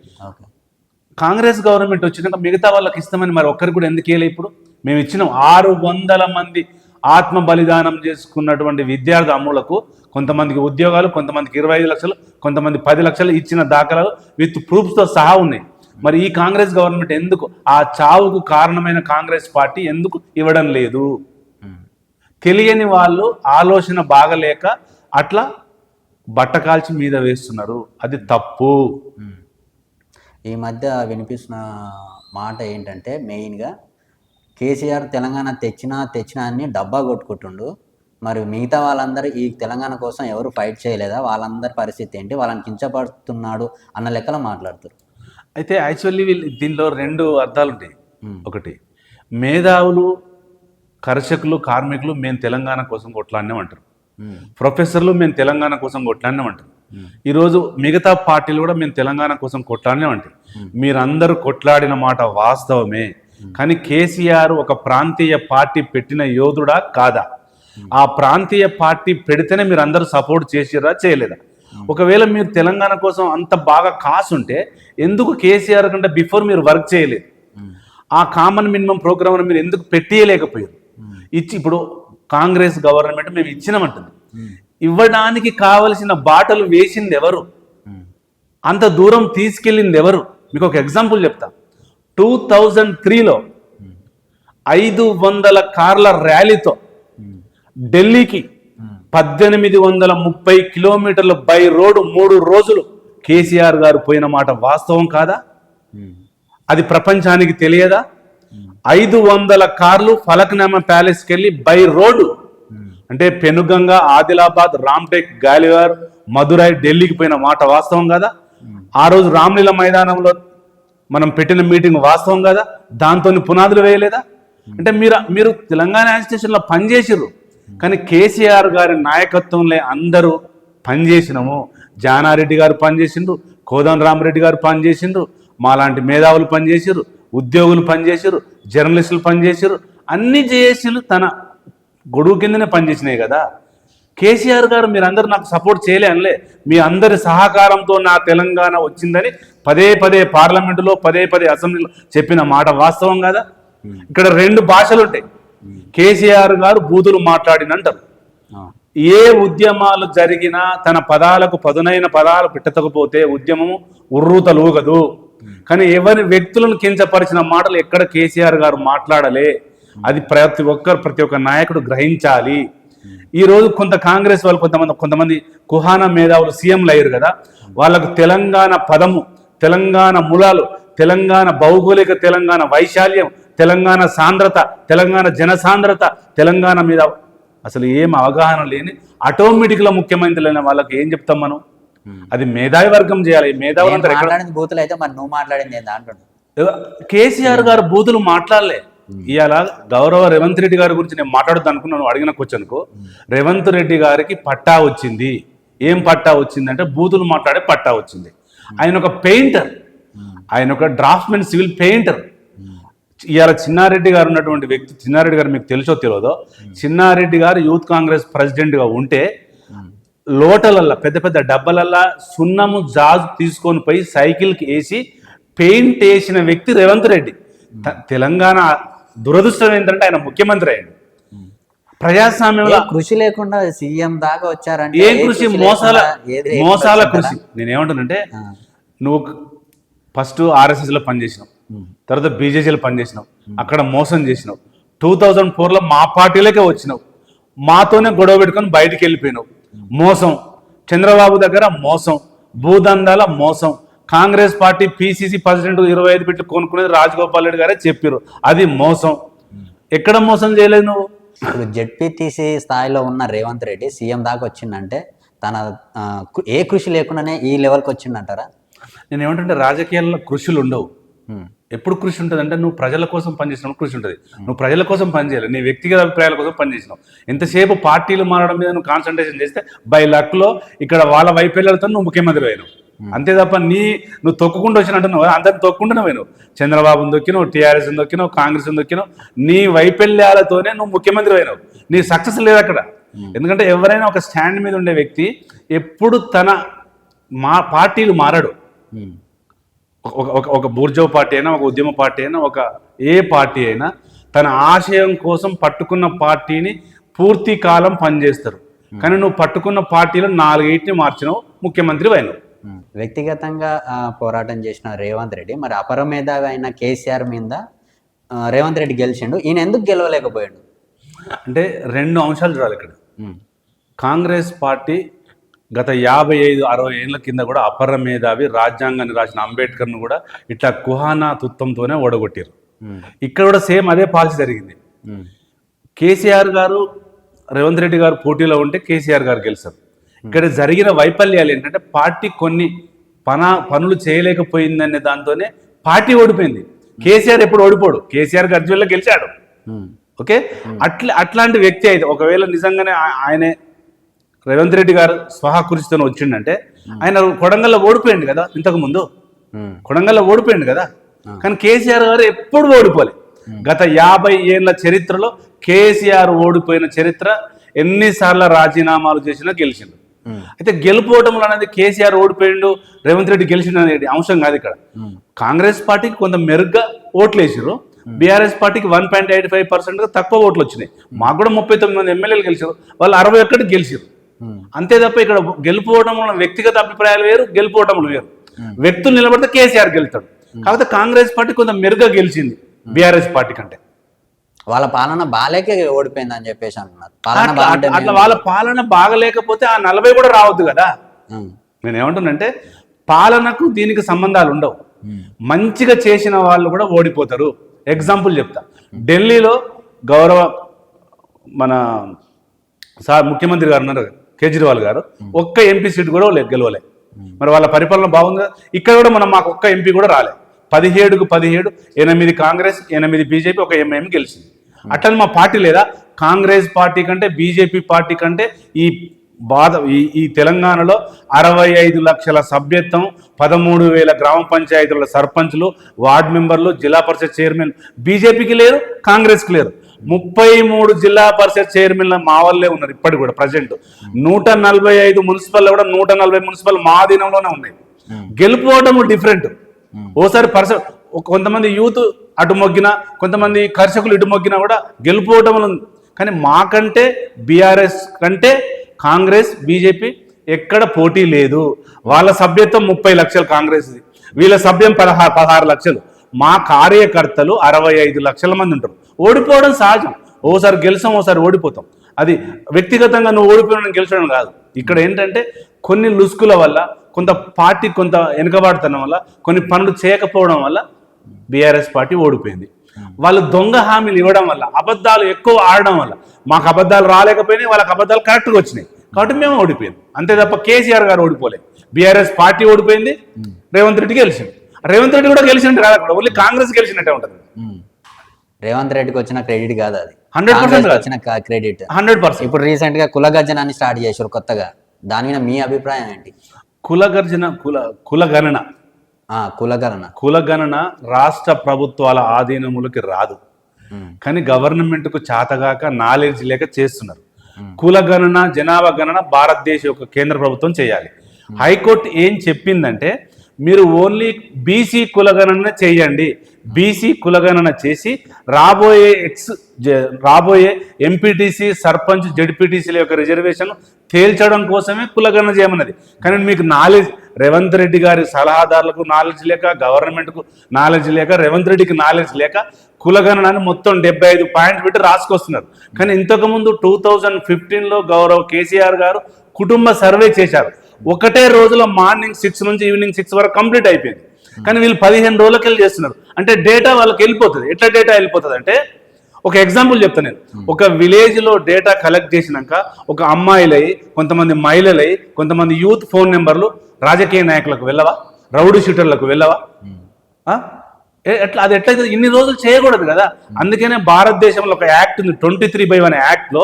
కాంగ్రెస్ గవర్నమెంట్ వచ్చినాక మిగతా వాళ్ళకి ఇస్తామని మరి ఒక్కరికి కూడా ఎందుకు వేయలే? ఇప్పుడు మేము ఇచ్చినాం. 600 మంది ఆత్మ బలిదానం చేసుకున్నటువంటి విద్యార్థి అమ్ములకు కొంతమందికి ఉద్యోగాలు, కొంతమందికి 25 లక్షలు, కొంతమంది 10 లక్షలు ఇచ్చిన దాఖలాలు విత్ ప్రూఫ్స్తో సహా ఉన్నాయి. మరి ఈ కాంగ్రెస్ గవర్నమెంట్ ఎందుకు ఆ చావుకు కారణమైన కాంగ్రెస్ పార్టీ ఎందుకు ఇవ్వడం లేదు? తెలియని వాళ్ళు ఆలోచన బాగలేక అట్లా బట్ట కాల్చి మీద వేస్తున్నారు. అది తప్పు. ఈ మధ్య వినిపిస్తున్న మాట ఏంటంటే మెయిన్గా కేసీఆర్ తెలంగాణ తెచ్చినా అని డబ్బా కొట్టుకుంటుండు. మరి మిగతా వాళ్ళందరూ ఈ తెలంగాణ కోసం ఎవరు ఫైట్ చేయలేదా? వాళ్ళందరి పరిస్థితి ఏంటి? వాళ్ళని కించపడుతున్నాడు అన్న లెక్కలో మాట్లాడుతారు. అయితే యాక్చువల్లీ వీళ్ళు దీనిలో రెండు అర్థాలు ఉంటాయి. ఒకటి, మేధావులు, కర్షకులు, కార్మికులు మేము తెలంగాణ కోసం కొట్లాడినాం అంటారు. ప్రొఫెసర్లు మేము తెలంగాణ కోసం కొట్లాడినాం అంటారు. ఈరోజు మిగతా పార్టీలు కూడా మేము తెలంగాణ కోసం కొట్లాడినాం అంటారు. మీరందరూ కొట్లాడిన మాట వాస్తవమే. కానీ కేసీఆర్ ఒక ప్రాంతీయ పార్టీ పెట్టిన యోధుడా కాదా? ఆ ప్రాంతీయ పార్టీ పెడితేనే మీరు అందరూ సపోర్ట్ చేసిరా చేయలేదా? ఒకవేళ మీరు తెలంగాణ కోసం అంత బాగా కాసుంటే ఎందుకు కేసీఆర్ కంటే బిఫోర్ మీరు వర్క్ చేయలేదు? ఆ కామన్ మినిమం ప్రోగ్రామ్ మీరు ఎందుకు పెట్టేయలేకపోయారు? ఇప్పుడు కాంగ్రెస్ గవర్నమెంట్ మేము ఇచ్చినామంటుంది. ఇవ్వడానికి కావలసిన బాటలు వేసింది ఎవరు? అంత దూరం తీసుకెళ్ళింది ఎవరు? మీకు ఒక ఎగ్జాంపుల్ చెప్తా. 2003లో 500 కార్ల ర్యాలీతో ఢిల్లీకి 1830 కిలోమీటర్లు బై రోడ్డు 3 రోజులు కేసీఆర్ గారు పోయిన మాట వాస్తవం కాదా? అది ప్రపంచానికి తెలియదా? 500 కార్లు ఫలక్నామా ప్యాలెస్కి వెళ్ళి బై రోడ్డు, అంటే పెనుగంగా, ఆదిలాబాద్, రామ్టెక్, గాలివార్, మదురై, ఢిల్లీకి పోయిన మాట వాస్తవం కదా? ఆ రోజు రామ్లీల మైదానంలో మనం పెట్టిన మీటింగ్ వాస్తవం కదా? దాంతో పునాదులు వేయలేదా? అంటే మీరు తెలంగాణ యాజిటేషన్లో పనిచేసిర్రు, కానీ కేసీఆర్ గారి నాయకత్వంలో అందరూ పనిచేసినాము. జానారెడ్డి గారు పనిచేసిండ్రు, కోదండ రామరెడ్డి గారు పనిచేసిండ్రు, మాలాంటి మేధావులు పనిచేసిర్రు, ఉద్యోగులు పనిచేసిర్రు, జర్నలిస్టులు పనిచేసిర్రు, అన్ని జేఏసీలు తన గొడుగు కిందనే పనిచేసినాయి కదా. కేసీఆర్ గారు మీరందరూ నాకు సపోర్ట్ చేయలే అనలే. మీ అందరి సహకారంతో నా తెలంగాణ వచ్చిందని పదే పదే పార్లమెంటులో, పదే పదే అసెంబ్లీలో చెప్పిన మాట వాస్తవం కదా. ఇక్కడ 2 భాషలు ఉంటాయి. కేసీఆర్ గారు బూతులు మాట్లాడినంటారు. ఏ ఉద్యమాలు జరిగినా తన పదాలకు పదునైన పదాలు పెట్టకపోతే ఉద్యమము ఉర్రూతలూగదు. కానీ ఎవరి వ్యక్తులను కించపరిచిన మాటలు ఎక్కడ కేసీఆర్ గారు మాట్లాడలే. అది ప్రతి ఒక్క నాయకుడు గ్రహించాలి. ఈరోజు కాంగ్రెస్ వాళ్ళు కొంతమంది కుహానా మేధావులు సీఎంలు అయ్యారు కదా, వాళ్ళకు తెలంగాణ పదము, తెలంగాణ మూలాలు, తెలంగాణ భౌగోళిక, తెలంగాణ వైశాల్యం, తెలంగాణ సాంద్రత, తెలంగాణ జనసాంద్రత, తెలంగాణ మీద అసలు ఏం అవగాహన లేని ఆటోమేటిక్గా ముఖ్యమంత్రి లేని వాళ్ళకి ఏం చెప్తాం మనం? అది మేధావి వర్గం చేయాలి. మేధావులందరూ బూతులు అయితే మరి నువ్వు మాట్లాడింది ఏంటంటాడు. కేసీఆర్ గారు బూతులు మాట్లాడలే. ఇవాళ గౌరవ రేవంత్ రెడ్డి గారి గురించి నేను మాట్లాడద్దు అనుకున్నాను. అడిగిన క్వశ్చన్కు రేవంత్ రెడ్డి గారికి పట్టా వచ్చింది. ఏం పట్టా వచ్చిందంటే బూతులు మాట్లాడే పట్టా వచ్చింది. ఆయన ఒక పెయింటర్, ఆయన ఒక డ్రాఫ్ట్మెన్, సివిల్ పెయింటర్. ఇవాళ చిన్నారెడ్డి గారు ఉన్నటువంటి వ్యక్తి, చిన్నారెడ్డి గారు మీకు తెలుసో తెలియదో, చిన్నారెడ్డి గారు యూత్ కాంగ్రెస్ ప్రెసిడెంట్గా ఉంటే లోటలల్లా, పెద్ద పెద్ద డబ్బలల్లా సున్నము జాజు తీసుకొని పోయి సైకిల్కి వేసి పెయింట్ వేసిన వ్యక్తి రేవంత్ రెడ్డి. తెలంగాణ దురదృష్టం ఏంటంటే ఆయన ముఖ్యమంత్రి అయ్యాడు. ప్రజాస్వామ్యంలో కృషి లేకుండా సీఎం దాకా వచ్చారంటే ఏం కృషి? మోసాల కృషి. నేనేమంటానంటే, నువ్వు ఫస్ట్ ఆర్ఎస్ఎస్లో పనిచేసినావు, తర్వాత బీజేపీలో పనిచేసినావు, అక్కడ మోసం చేసినావు. 2004లో మా పార్టీలోకే వచ్చినావు, మాతోనే గొడవ పెట్టుకొని బయటికి వెళ్ళిపోయినావు. మోసం. చంద్రబాబు దగ్గర మోసం, భూదందాల మోసం. కాంగ్రెస్ పార్టీ పిసిసి ప్రెసిడెంట్ 25 పెట్టి కొనుక్కునేది రాజగోపాల్ రెడ్డి గారే చెప్పారు, అది మోసం. ఎక్కడ మోసం చేయలేదు నువ్వు? ఇప్పుడు జెడ్పీటీసీ స్థాయిలో ఉన్న రేవంత్ రెడ్డి సీఎం దాకా వచ్చిందంటే తన ఏ కృషి లేకుండానే ఈ లెవెల్కి వచ్చిందంటారా? నేను ఏమంటే రాజకీయాల్లో కృషులు ఉండవు. ఎప్పుడు కృషి ఉంటుంది అంటే నువ్వు ప్రజల కోసం పనిచేసినప్పుడు కృషి ఉంటుంది. నువ్వు ప్రజల కోసం పనిచేయాలి, నీ వ్యక్తిగత అభిప్రాయాల కోసం పనిచేసినావు. ఎంతసేపు పార్టీలు మారడం మీద నువ్వు కాన్సన్ట్రేషన్ చేస్తే బై లక్లో ఇక్కడ వాళ్ళ వైఫల్యాలతో నువ్వు ముఖ్యమంత్రి అయినావు. అంతే తప్ప నువ్వు తొక్కుకుండా వచ్చినట్టున్నావు, అందరిని తొక్కుంటూనే పోయినావు. చంద్రబాబుని దొక్కినావు, టీఆర్ఎస్ని దొక్కినావు, కాంగ్రెస్ని దొక్కినావు. నీ వైఫల్యాలతోనే నువ్వు ముఖ్యమంత్రి అయినావు. నీ సక్సెస్ లేదు అక్కడ. ఎందుకంటే ఎవరైనా ఒక స్టాండ్ మీద ఉండే వ్యక్తి ఎప్పుడు పార్టీలు మారడు. ఒక బూర్జో పార్టీ అయినా, ఒక ఉద్యమ పార్టీ అయినా, ఒక ఏ పార్టీ అయినా తన ఆశయం కోసం పట్టుకున్న పార్టీని పూర్తి కాలం పనిచేస్తారు. కానీ నువ్వు పట్టుకున్న పార్టీలో 4 మార్చినావు, ముఖ్యమంత్రి అయినావు. వ్యక్తిగతంగా పోరాటం చేసిన రేవంత్ రెడ్డి మరి అపర మేధావి అయిన కేసీఆర్ మీద రేవంత్ రెడ్డి గెలిచిండు, ఈయన ఎందుకు గెలవలేకపోయాడు? అంటే రెండు అంశాలు చూడాలి ఇక్కడ. కాంగ్రెస్ పార్టీ గత 55-60 ఏళ్ళ కింద కూడా అపర మేధావి రాజ్యాంగాన్ని రాసిన అంబేద్కర్ను కూడా ఇట్లా కుహానా తుత్తంతోనే ఓడగొట్టారు. ఇక్కడ కూడా సేమ్ అదే పాలసీ జరిగింది. కేసీఆర్ గారు రేవంత్ రెడ్డి గారు పోటీలో ఉంటే కేసీఆర్ గారు గెలిచారు. ఇక్కడ జరిగిన వైఫల్యాలు ఏంటంటే పార్టీ కొన్ని పనులు చేయలేకపోయిందనే దాంతోనే పార్టీ ఓడిపోయింది. కేసీఆర్ ఎప్పుడు ఓడిపోడు, కేసీఆర్ గర్జుల్లో గెలిచాడు. ఓకే, అట్లాంటి వ్యక్తి అయితే ఒకవేళ నిజంగానే ఆయనే రేవంత్ రెడ్డి గారు స్వహకృషితో వచ్చిండంటే ఆయన కొడంగల్లో ఓడిపోయింది కదా, ఇంతకు ముందు కొడంగల్లో ఓడిపోయింది కదా. కానీ కేసీఆర్ గారు ఎప్పుడు ఓడిపోలే. గత 50 ఏళ్ళ చరిత్రలో కేసీఆర్ ఓడిపోయిన చరిత్ర, ఎన్నిసార్లు రాజీనామాలు చేసినా గెలిచిండు. అయితే గెలుపోవటంలో అనేది కేసీఆర్ ఓడిపోయిండు రేవంత్ రెడ్డి గెలిచిండు అనేది అంశం కాదు. ఇక్కడ కాంగ్రెస్ పార్టీకి కొంత మెరుగ్గా ఓట్లు వేసారు, బీఆర్ఎస్ పార్టీకి 1.85% తక్కువ ఓట్లు వచ్చినాయి. మాకు కూడా 39 మంది ఎమ్మెల్యేలు గెలిచారు, వాళ్ళు 61 గెలిచారు. అంతే తప్ప ఇక్కడ గెలుపోవడం వల్ల వ్యక్తిగత అభిప్రాయాలు వేరు, గెలుపోవటంలో వేరు. వ్యక్తులు నిలబడితే కేసీఆర్ గెలుతాడు. కాకపోతే కాంగ్రెస్ పార్టీ కొంత మెరుగ్గా గెలిచింది బీఆర్ఎస్ పార్టీ కంటే. వాళ్ళ పాలన బాగాలేకే ఓడిపోయింది అని చెప్పేసి అంటున్నారు. అట్లా వాళ్ళ పాలన బాగలేకపోతే ఆ 40 కూడా రావద్దు కదా. నేను ఏమంటున్నానంటే పాలనకు దీనికి సంబంధాలు ఉండవు. మంచిగా చేసిన వాళ్ళు కూడా ఓడిపోతారు. ఎగ్జాంపుల్ చెప్తా. ఢిల్లీలో గౌరవ మన ముఖ్యమంత్రి గారు ఉన్నారు కేజ్రీవాల్ గారు, ఒక్క ఎంపీ సీట్ కూడా గెలవలే. మరి వాళ్ళ పరిపాలన బాగుంది. ఇక్కడ కూడా మాకు ఒక్క ఎంపీ కూడా రాలే. 17కు 17, 8 కాంగ్రెస్, 8 బీజేపీ, ఒక ఎంఐఎం గెలిచింది. అట్లా మా పార్టీ లేదా? కాంగ్రెస్ పార్టీ కంటే బీజేపీ పార్టీ కంటే ఈ తెలంగాణలో 65 లక్షల సభ్యత్వం, 13,000 గ్రామ పంచాయతీల సర్పంచ్లు, వార్డు మెంబర్లు, జిల్లా పరిషత్ చైర్మన్ బీజేపీకి లేరు, కాంగ్రెస్కి లేరు. 33 జిల్లా పరిషత్ చైర్మన్ల మా వాళ్ళే ఉన్నారు ఇప్పటికి కూడా. ప్రజెంట్ 145 మున్సిపల్ కూడా 140 మున్సిపల్ మా అధీనంలోనే ఉన్నాయి. గెలుపుకోవడం డిఫరెంట్. ఓసారి కొంతమంది యూత్ అటు మొగ్గినా, కొంతమంది కర్షకులు ఇటు మొగ్గినా కూడా గెలుపుకోవటం. కానీ మాకంటే బీఆర్ఎస్ కంటే కాంగ్రెస్ బీజేపీ ఎక్కడ పోటీ లేదు. వాళ్ళ సభ్యత్వం 30 లక్షలు కాంగ్రెస్ది, వీళ్ళ సభ్యం 16 లక్షలు. మా కార్యకర్తలు 65 లక్షల మంది ఉంటారు. ఓడిపోవడం సహజం. ఓసారి గెలిచాం, ఓసారి ఓడిపోతాం. అది వ్యక్తిగతంగా నువ్వు ఓడిపోవడం గెలిచడం కాదు. ఇక్కడ ఏంటంటే కొన్ని లుసుకుల వల్ల, కొంత పార్టీ కొంత వెనుకబాటుతనం వల్ల, కొన్ని పనులు చేయకపోవడం వల్ల బీఆర్ఎస్ పార్టీ ఓడిపోయింది. వాళ్ళు దొంగ హామీలు ఇవ్వడం వల్ల, అబద్ధాలు ఎక్కువ ఆడడం వల్ల, మాకు అబద్ధాలు రాలేకపోయినాయి, వాళ్ళకి అబద్ధాలు కరెక్ట్గా వచ్చినాయి కాబట్టి మేము ఓడిపోయాం. అంతే తప్ప కేసీఆర్ గారు ఓడిపోలే. బీఆర్ఎస్ పార్టీ ఓడిపోయింది, రేవంత్ రెడ్డి గెలిచింది. రేవంత్ రెడ్డి కూడా గెలిచినట్టు కాదు, అక్కడ ఓన్లీ కాంగ్రెస్ గెలిచినట్టే ఉంటుంది. రేవంత్ రెడ్డికి వచ్చిన క్రెడిట్ కాదు అది, 100% వచ్చిన క్రెడిట్ 100%. ఇప్పుడు రీసెంట్ గా కులగర్జనాన్ని స్టార్ట్ చేశారు కొత్తగా, దాని మీద మీ అభిప్రాయం ఏంటి? కులగణన రాష్ట్ర ప్రభుత్వాల ఆధీనములకి రాదు. కానీ గవర్నమెంట్కు చేతగాక నాలెడ్జ్ లేక చేస్తున్నారు. కులగణన, జనాభా గణన భారతదేశ యొక్క కేంద్ర ప్రభుత్వం చేయాలి. హైకోర్టు ఏం చెప్పిందంటే మీరు ఓన్లీ బీసీ కులగణన చేయండి. బీసీ కులగణన చేసి రాబోయే ఎంపీటీసీ, సర్పంచ్, జడ్పీటీసీల యొక్క రిజర్వేషన్ తేల్చడం కోసమే కులగణన చేయమన్నది. కానీ మీకు నాలెడ్జ్, రేవంత్ రెడ్డి గారి సలహాదారులకు నాలెడ్జ్ లేక, గవర్నమెంట్కు నాలెడ్జ్ లేక, రేవంత్ రెడ్డికి నాలెడ్జ్ లేక కులగణనాన్ని మొత్తం 75 పాయింట్ పెట్టి రాసుకొస్తున్నారు. కానీ ఇంతకుముందు 2015లో గౌరవ కేసీఆర్ గారు కుటుంబ సర్వే చేశారు. ఒకటే రోజులో మార్నింగ్ 6 నుంచి ఈవినింగ్ 6 వరకు కంప్లీట్ అయిపోయింది. కానీ వీళ్ళు 15 రోజులకి వెళ్ళి చేస్తున్నారు. అంటే డేటా వాళ్ళకి వెళ్ళిపోతుంది. ఎట్లా డేటా వెళ్ళిపోతుంది అంటే, ఒక ఎగ్జాంపుల్ చెప్తాను నేను. ఒక విలేజ్లో డేటా కలెక్ట్ చేసినాక ఒక అమ్మాయిలై, కొంతమంది మహిళలై, కొంతమంది యూత్ ఫోన్ నెంబర్లు రాజకీయ నాయకులకు వెళ్ళవా? రౌడీ షూటర్లకు వెళ్ళవా? అది ఎట్లయితే ఇన్ని రోజులు చేయకూడదు కదా. అందుకనే భారతదేశంలో ఒక యాక్ట్ ఉంది, 23/1 యాక్ట్లో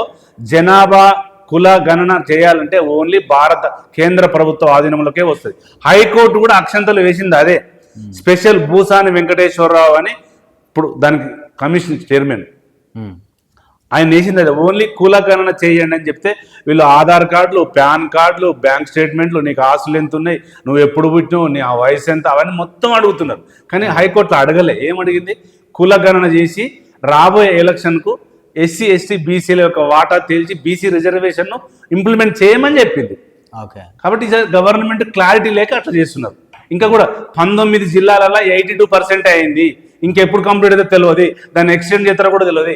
జనాభా కుల గణన చేయాలంటే ఓన్లీ భారత కేంద్ర ప్రభుత్వ ఆధీనంలోకే వస్తుంది. హైకోర్టు కూడా అక్షంతలు వేసింది అదే. స్పెషల్ భూసాని వెంకటేశ్వరరావు అని ఇప్పుడు దానికి కమిషన్ చైర్మన్, ఆయన వేసింది అదే. ఓన్లీ కుల గణన చేయండి అని చెప్తే వీళ్ళు ఆధార్ కార్డులు, పాన్ కార్డులు, బ్యాంక్ స్టేట్మెంట్లు, నీకు ఆస్తులు ఎంత ఉన్నాయి, నువ్వు ఎప్పుడు పుట్టినావు, నీ ఆ వయసు ఎంత, అవన్నీ మొత్తం అడుగుతున్నారు. కానీ హైకోర్టులో అడగలే. ఏమడిగింది? కుల గణన చేసి రాబోయే ఎలక్షన్కు ఎస్సీ, ఎస్టీ, బీసీల యొక్క వాటా తేల్చి బీసీ రిజర్వేషన్ను ఇంప్లిమెంట్ చేయమని చెప్పింది. ఓకే. కాబట్టి గవర్నమెంట్ క్లారిటీ లేక అట్లా చేస్తున్నారు. ఇంకా కూడా 19 జిల్లాలలో 82% అయింది, ఇంకెప్పుడు కంప్లీట్ అయితే తెలియదు, దాన్ని ఎక్స్టెండ్ చేస్తారో కూడా తెలియదు.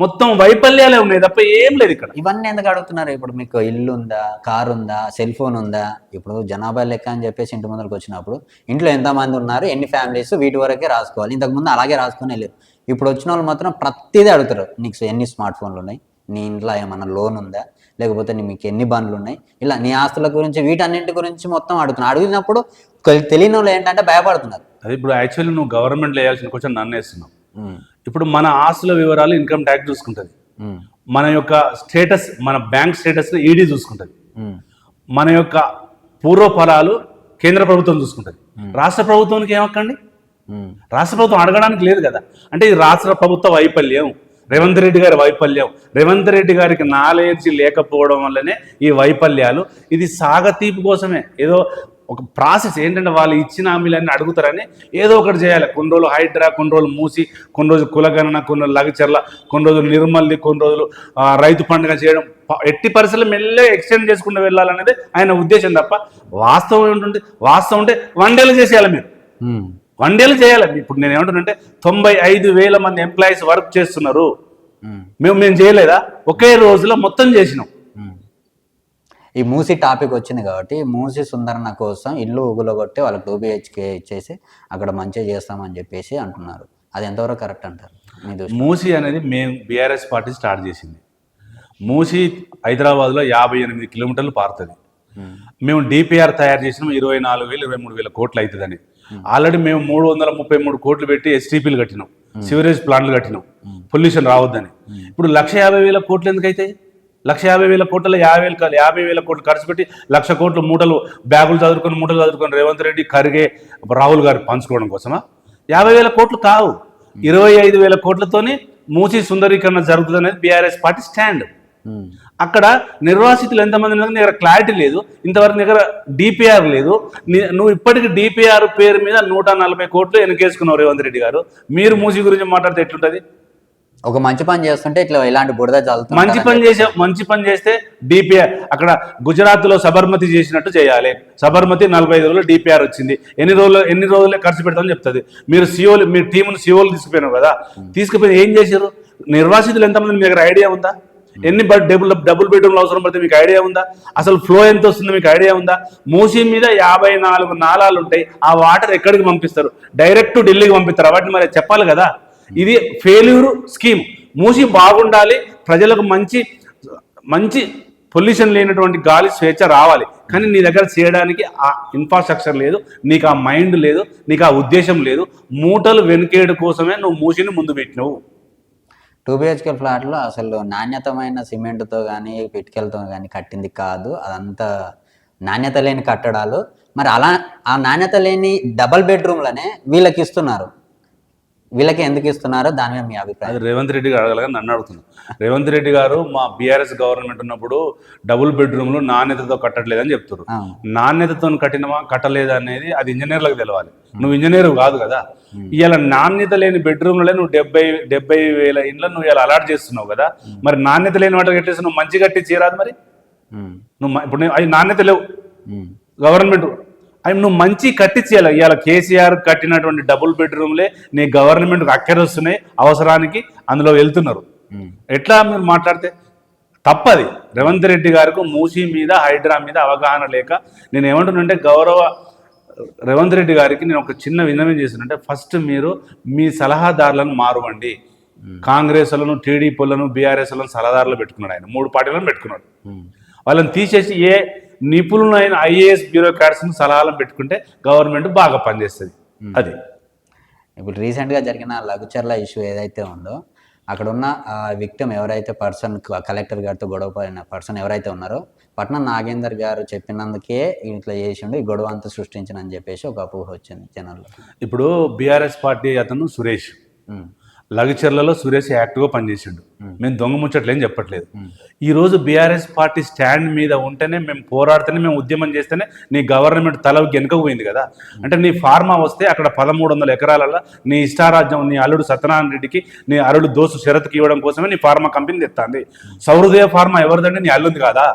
మొత్తం వైఫల్యాలే ఉన్నాయి తప్ప ఏం లేదు ఇక్కడ. ఇవన్నీ ఎందుకు అడుగుతున్నారు? ఇప్పుడు మీకు ఇల్లు ఉందా, కారు ఉందా, సెల్ ఫోన్ ఉందా? ఇప్పుడు జనాభా లెక్క అని చెప్పేసి ఇంటి ముందరకు వచ్చినప్పుడు ఇంట్లో ఎంతమంది ఉన్నారు, ఎన్ని ఫ్యామిలీస్, వీటి వరకే రాసుకోవాలి. ఇంతకుముందు అలాగే రాసుకొని వెళ్ళారు. ఇప్పుడు వచ్చిన వాళ్ళు మాత్రం ప్రతిదీ అడుగుతారు. నీకు ఎన్ని స్మార్ట్ ఫోన్లు ఉన్నాయి, నీ ఇంట్లో ఏమన్నా లోన్ ఉందా, లేకపోతే మీకు ఎన్ని బండ్లు ఉన్నాయి, ఇలా నీ ఆస్తుల గురించి వీటన్నింటి గురించి మొత్తం అడుగుతున్నారు. అడిగినప్పుడు తెలియని వాళ్ళు ఏంటంటే భయపడుతున్నారు. అది ఇప్పుడు యాక్చువల్లీ నువ్వు గవర్నమెంట్లో వేయాల్సిన క్వశ్చన్ నన్ను వేస్తున్నావు. ఇప్పుడు మన ఆస్తుల వివరాలు ఇన్కమ్ ట్యాక్స్ చూసుకుంటుంది, మన యొక్క స్టేటస్, మన బ్యాంక్ స్టేటస్ ఈడీ చూసుకుంటుంది, మన యొక్క పూర్వ ఫలాలు కేంద్ర ప్రభుత్వం చూసుకుంటుంది. రాష్ట్ర ప్రభుత్వానికి ఏమక్కండి? రాష్ట్ర ప్రభుత్వం అడగడానికి లేదు కదా. అంటే ఇది రాష్ట్ర ప్రభుత్వ వైఫల్యం, రేవంత్ రెడ్డి గారి వైఫల్యం. రేవంత్ రెడ్డి గారికి నాలెడ్జ్ లేకపోవడం వల్లనే ఈ వైఫల్యాలు. ఇది సాగతీపు కోసమే, ఏదో ఒక ప్రాసెస్ ఏంటంటే వాళ్ళు ఇచ్చిన హామీలన్నీ అడుగుతారని ఏదో ఒకటి చేయాలి. కొన్ని రోజులు హైడ్రా, కొన్ని రోజులు మూసి, కొన్ని రోజులు కులగణన, కొన్ని రోజులు లగచర్ల, కొన్ని రోజులు నిర్మల్ది, కొన్ని రోజులు రైతు పండుగ చేయడం. ఎట్టి పరిస్థితుల్లో మెల్లగా ఎక్స్టెండ్ చేసుకుంటూ వెళ్ళాలనేది ఆయన ఉద్దేశం తప్ప వాస్తవం ఏంటంటే, వాస్తవం ఉంటే 1 డేలో చేసేయాలి. మీరు 1 డేలో చేయాలి. ఇప్పుడు నేను ఏమంటున్నానంటే 95,000 మంది ఎంప్లాయీస్ వర్క్ చేస్తున్నారు. మేము చేయలేదా? ఒకే రోజులో మొత్తం చేసినాం. ఈ మూసీ టాపిక్ వచ్చింది కాబట్టి మూసీ సుందరణ కోసం ఇల్లు ఊగులగొట్టి వాళ్ళకి 2 BHK ఇచ్చేసి అక్కడ మంచిగా చేస్తామని చెప్పేసి అంటున్నారు. అది ఎంతవరకు కరెక్ట్ అంటారు? మూసీ అనేది మేము బీఆర్ఎస్ పార్టీ స్టార్ట్ చేసింది. మూసీ హైదరాబాద్లో 58 కిలోమీటర్లు పారుతుంది. మేము డిపిఆర్ తయారు చేసినాం 24,000 23,000 కోట్లు అవుతుందని. ఆల్రెడీ మేము 333 కోట్లు పెట్టి STPలు కట్టినాం, సివరేజ్ ప్లాంట్లు కట్టినాం, పొల్యూషన్ రావద్దని. ఇప్పుడు 150,000 కోట్లు ఎందుకు అవుతాయి? 150,000 కోట్ల 50,000 కోట్లు ఖర్చు పెట్టి 1,00,000 కోట్లు మూటలు బ్యాగులు చదువుకొని రేవంత్ రెడ్డి, ఖర్గే, రాహుల్ గారు పంచుకోవడం కోసమా? 50,000 కోట్లు కావు, 25,000 కోట్లతోనే మూసీ సుందరీకరణ జరుగుతుంది అనేది బీఆర్ఎస్ పార్టీ స్టాండ్. అక్కడ నిర్వాసితులు ఎంతమంది ఉన్నారు దగ్గర క్లారిటీ లేదు, ఇంతవరకు దగ్గర డిపిఆర్ లేదు. నువ్వు ఇప్పటికి డిపిఆర్ పేరు మీద 140 కోట్లు వెనకేసుకున్నావు రేవంత్ రెడ్డి గారు. మీరు మూసీ గురించి మాట్లాడితే ఎట్లుంటుంది? ఒక మంచి పని చేస్తుంటే ఇట్లా ఇలాంటి బురద చల్లుతుంది. మంచి పని చేస్తే డిపిఆర్ అక్కడ గుజరాత్లో సబర్మతి చేసినట్టు చేయాలి. సబర్మతి 45 రోజులు డిపిఆర్ వచ్చింది. ఎన్ని రోజులే ఖర్చు పెడతామని చెప్తుంది. మీరు సిఓలు, మీ టీమును సిఓలు తీసుకుపోయినారు కదా, తీసుకుపోయి ఏం చేశారు? నిర్వాసితులు ఎంతమంది మీ దగ్గర ఐడియా ఉందా? ఎన్ని డబుల్ బెడ్రూమ్లు అవసరం పడితే మీకు ఐడియా ఉందా? అసలు ఫ్లో ఎంత వస్తుందో మీకు ఐడియా ఉందా? మూసీ మీద 54 నాలాలు ఉంటాయి. ఆ వాటర్ ఎక్కడికి పంపిస్తారు? డైరెక్ట్ ఢిల్లీకి పంపిస్తారు. వాటిని మరి చెప్పాలి కదా. ఇది ఫెయిల్యూర్ స్కీమ్. మూసీ బాగుండాలి, ప్రజలకు మంచి పొల్యూషన్ లేనటువంటి గాలి స్వేచ్ఛ రావాలి. కానీ నీ దగ్గర చేయడానికి ఆ ఇన్ఫ్రాస్ట్రక్చర్ లేదు, నీకు ఆ మైండ్ లేదు, నీకు ఆ ఉద్దేశం లేదు. మూటలు వెనుకేడు కోసమే నువ్వు మూసీని ముందు పెట్టినవు. 2 BHK ఫ్లాట్లో అసలు నాణ్యతమైన సిమెంట్తో కానీ ఇటుకలతో కానీ కట్టింది కాదు, అదంతా నాణ్యత లేని కట్టడాలు. మరి అలా ఆ నాణ్యత లేని డబల్ బెడ్రూమ్లనే వీళ్ళకి ఇస్తున్నారు. వీళ్ళకి ఎందుకు ఇస్తున్నారో దాని మీద మీ అభిప్రాయం? అది రేవంత్ రెడ్డి గారు అడగలగా నన్ను అడుగుతున్నాను. రేవంత్ రెడ్డి గారు మా బీఆర్ఎస్ గవర్నమెంట్ ఉన్నప్పుడు డబుల్ బెడ్రూమ్లు నాణ్యతతో కట్టట్లేదని చెప్తారు. నాణ్యతతో కట్టినమా కట్టలేదా అనేది అది ఇంజనీర్లకు తెలవాలి. నువ్వు ఇంజనీర్ కాదు కదా. ఇవాళ నాణ్యత లేని బెడ్రూమ్లే నువ్వు 70,000 ఇండ్లు నువ్వు ఇలా అలాట్ చేస్తున్నావు కదా. మరి నాణ్యత లేని వాటి కట్టేసి నువ్వు మంచి కట్టి చేయరాదు. మరి నువ్వు ఇప్పుడు అవి నాణ్యత లేవు గవర్నమెంట్, అవి నువ్వు మంచి కట్టించేయాలి. ఇవాళ కేసీఆర్ కట్టినటువంటి డబుల్ బెడ్రూమ్లే నీ గవర్నమెంట్కి అక్కరొస్తున్నాయి, అవసరానికి అందులో వెళ్తున్నారు. ఎట్లా మీరు మాట్లాడితే తప్పది. రేవంత్ రెడ్డి గారికి మూసీ మీద, హైడ్రా మీద అవగాహన లేక నేను ఏమంటున్నానంటే, గౌరవ రేవంత్ రెడ్డి గారికి నేను ఒక చిన్న విన్నపం చేస్తున్నానంటే, ఫస్ట్ మీరు మీ సలహాదారులను మారువండి. కాంగ్రెస్ వాళ్ళను, టీడీపీలను, బీఆర్ఎస్ వాళ్ళను సలహాదారులు పెట్టుకున్నాడు ఆయన. 3 పార్టీలను పెట్టుకున్నాడు. వాళ్ళని తీసేసి ఏ నిపుణులైన IAS బ్యూరోక్రాట్స్ని సలహాలను పెట్టుకుంటే గవర్నమెంట్ బాగా పనిచేస్తుంది. అది ఇప్పుడు రీసెంట్గా జరిగిన లఘుచర్ల ఇష్యూ ఏదైతే ఉందో, అక్కడ ఉన్న విక్టిమ్ ఎవరైతే పర్సన్, కలెక్టర్ గారితో గొడవ పడిన పర్సన్ ఎవరైతే ఉన్నారో, పట్నం నాగేందర్ గారు చెప్పినందుకే ఇట్లా చేసిండు, ఈ గొడవ అంతా సృష్టించనని చెప్పేసి ఒక అపోహ వచ్చింది జనాల్లో. ఇప్పుడు బీఆర్ఎస్ పార్టీ అతను సురేష్ లఘుచర్లలో సురేష్ యాక్టివ్గా పనిచేసిండు. మేము దొంగ ముచ్చట్లేం చెప్పట్లేదు. ఈరోజు బీఆర్ఎస్ పార్టీ స్టాండ్ మీద ఉంటేనే, మేము పోరాడితేనే, మేము ఉద్యమం చేస్తేనే నీ గవర్నమెంట్ తల వెనుకకు పోయింది కదా. అంటే నీ ఫార్మా వస్తే అక్కడ 1,300 ఎకరాలలో నీ ఇష్టారాజ్యం, నీ అల్లుడు సత్యనారాయణ రెడ్డికి, నీ అల్లుడు దోస్తు శరత్కి ఇవ్వడం కోసమే నీ ఫార్మా కంపెనీ తెస్తాంది. సౌహృదయ ఫార్మా ఎవరిదండి? నీ అల్లుంది కాదా?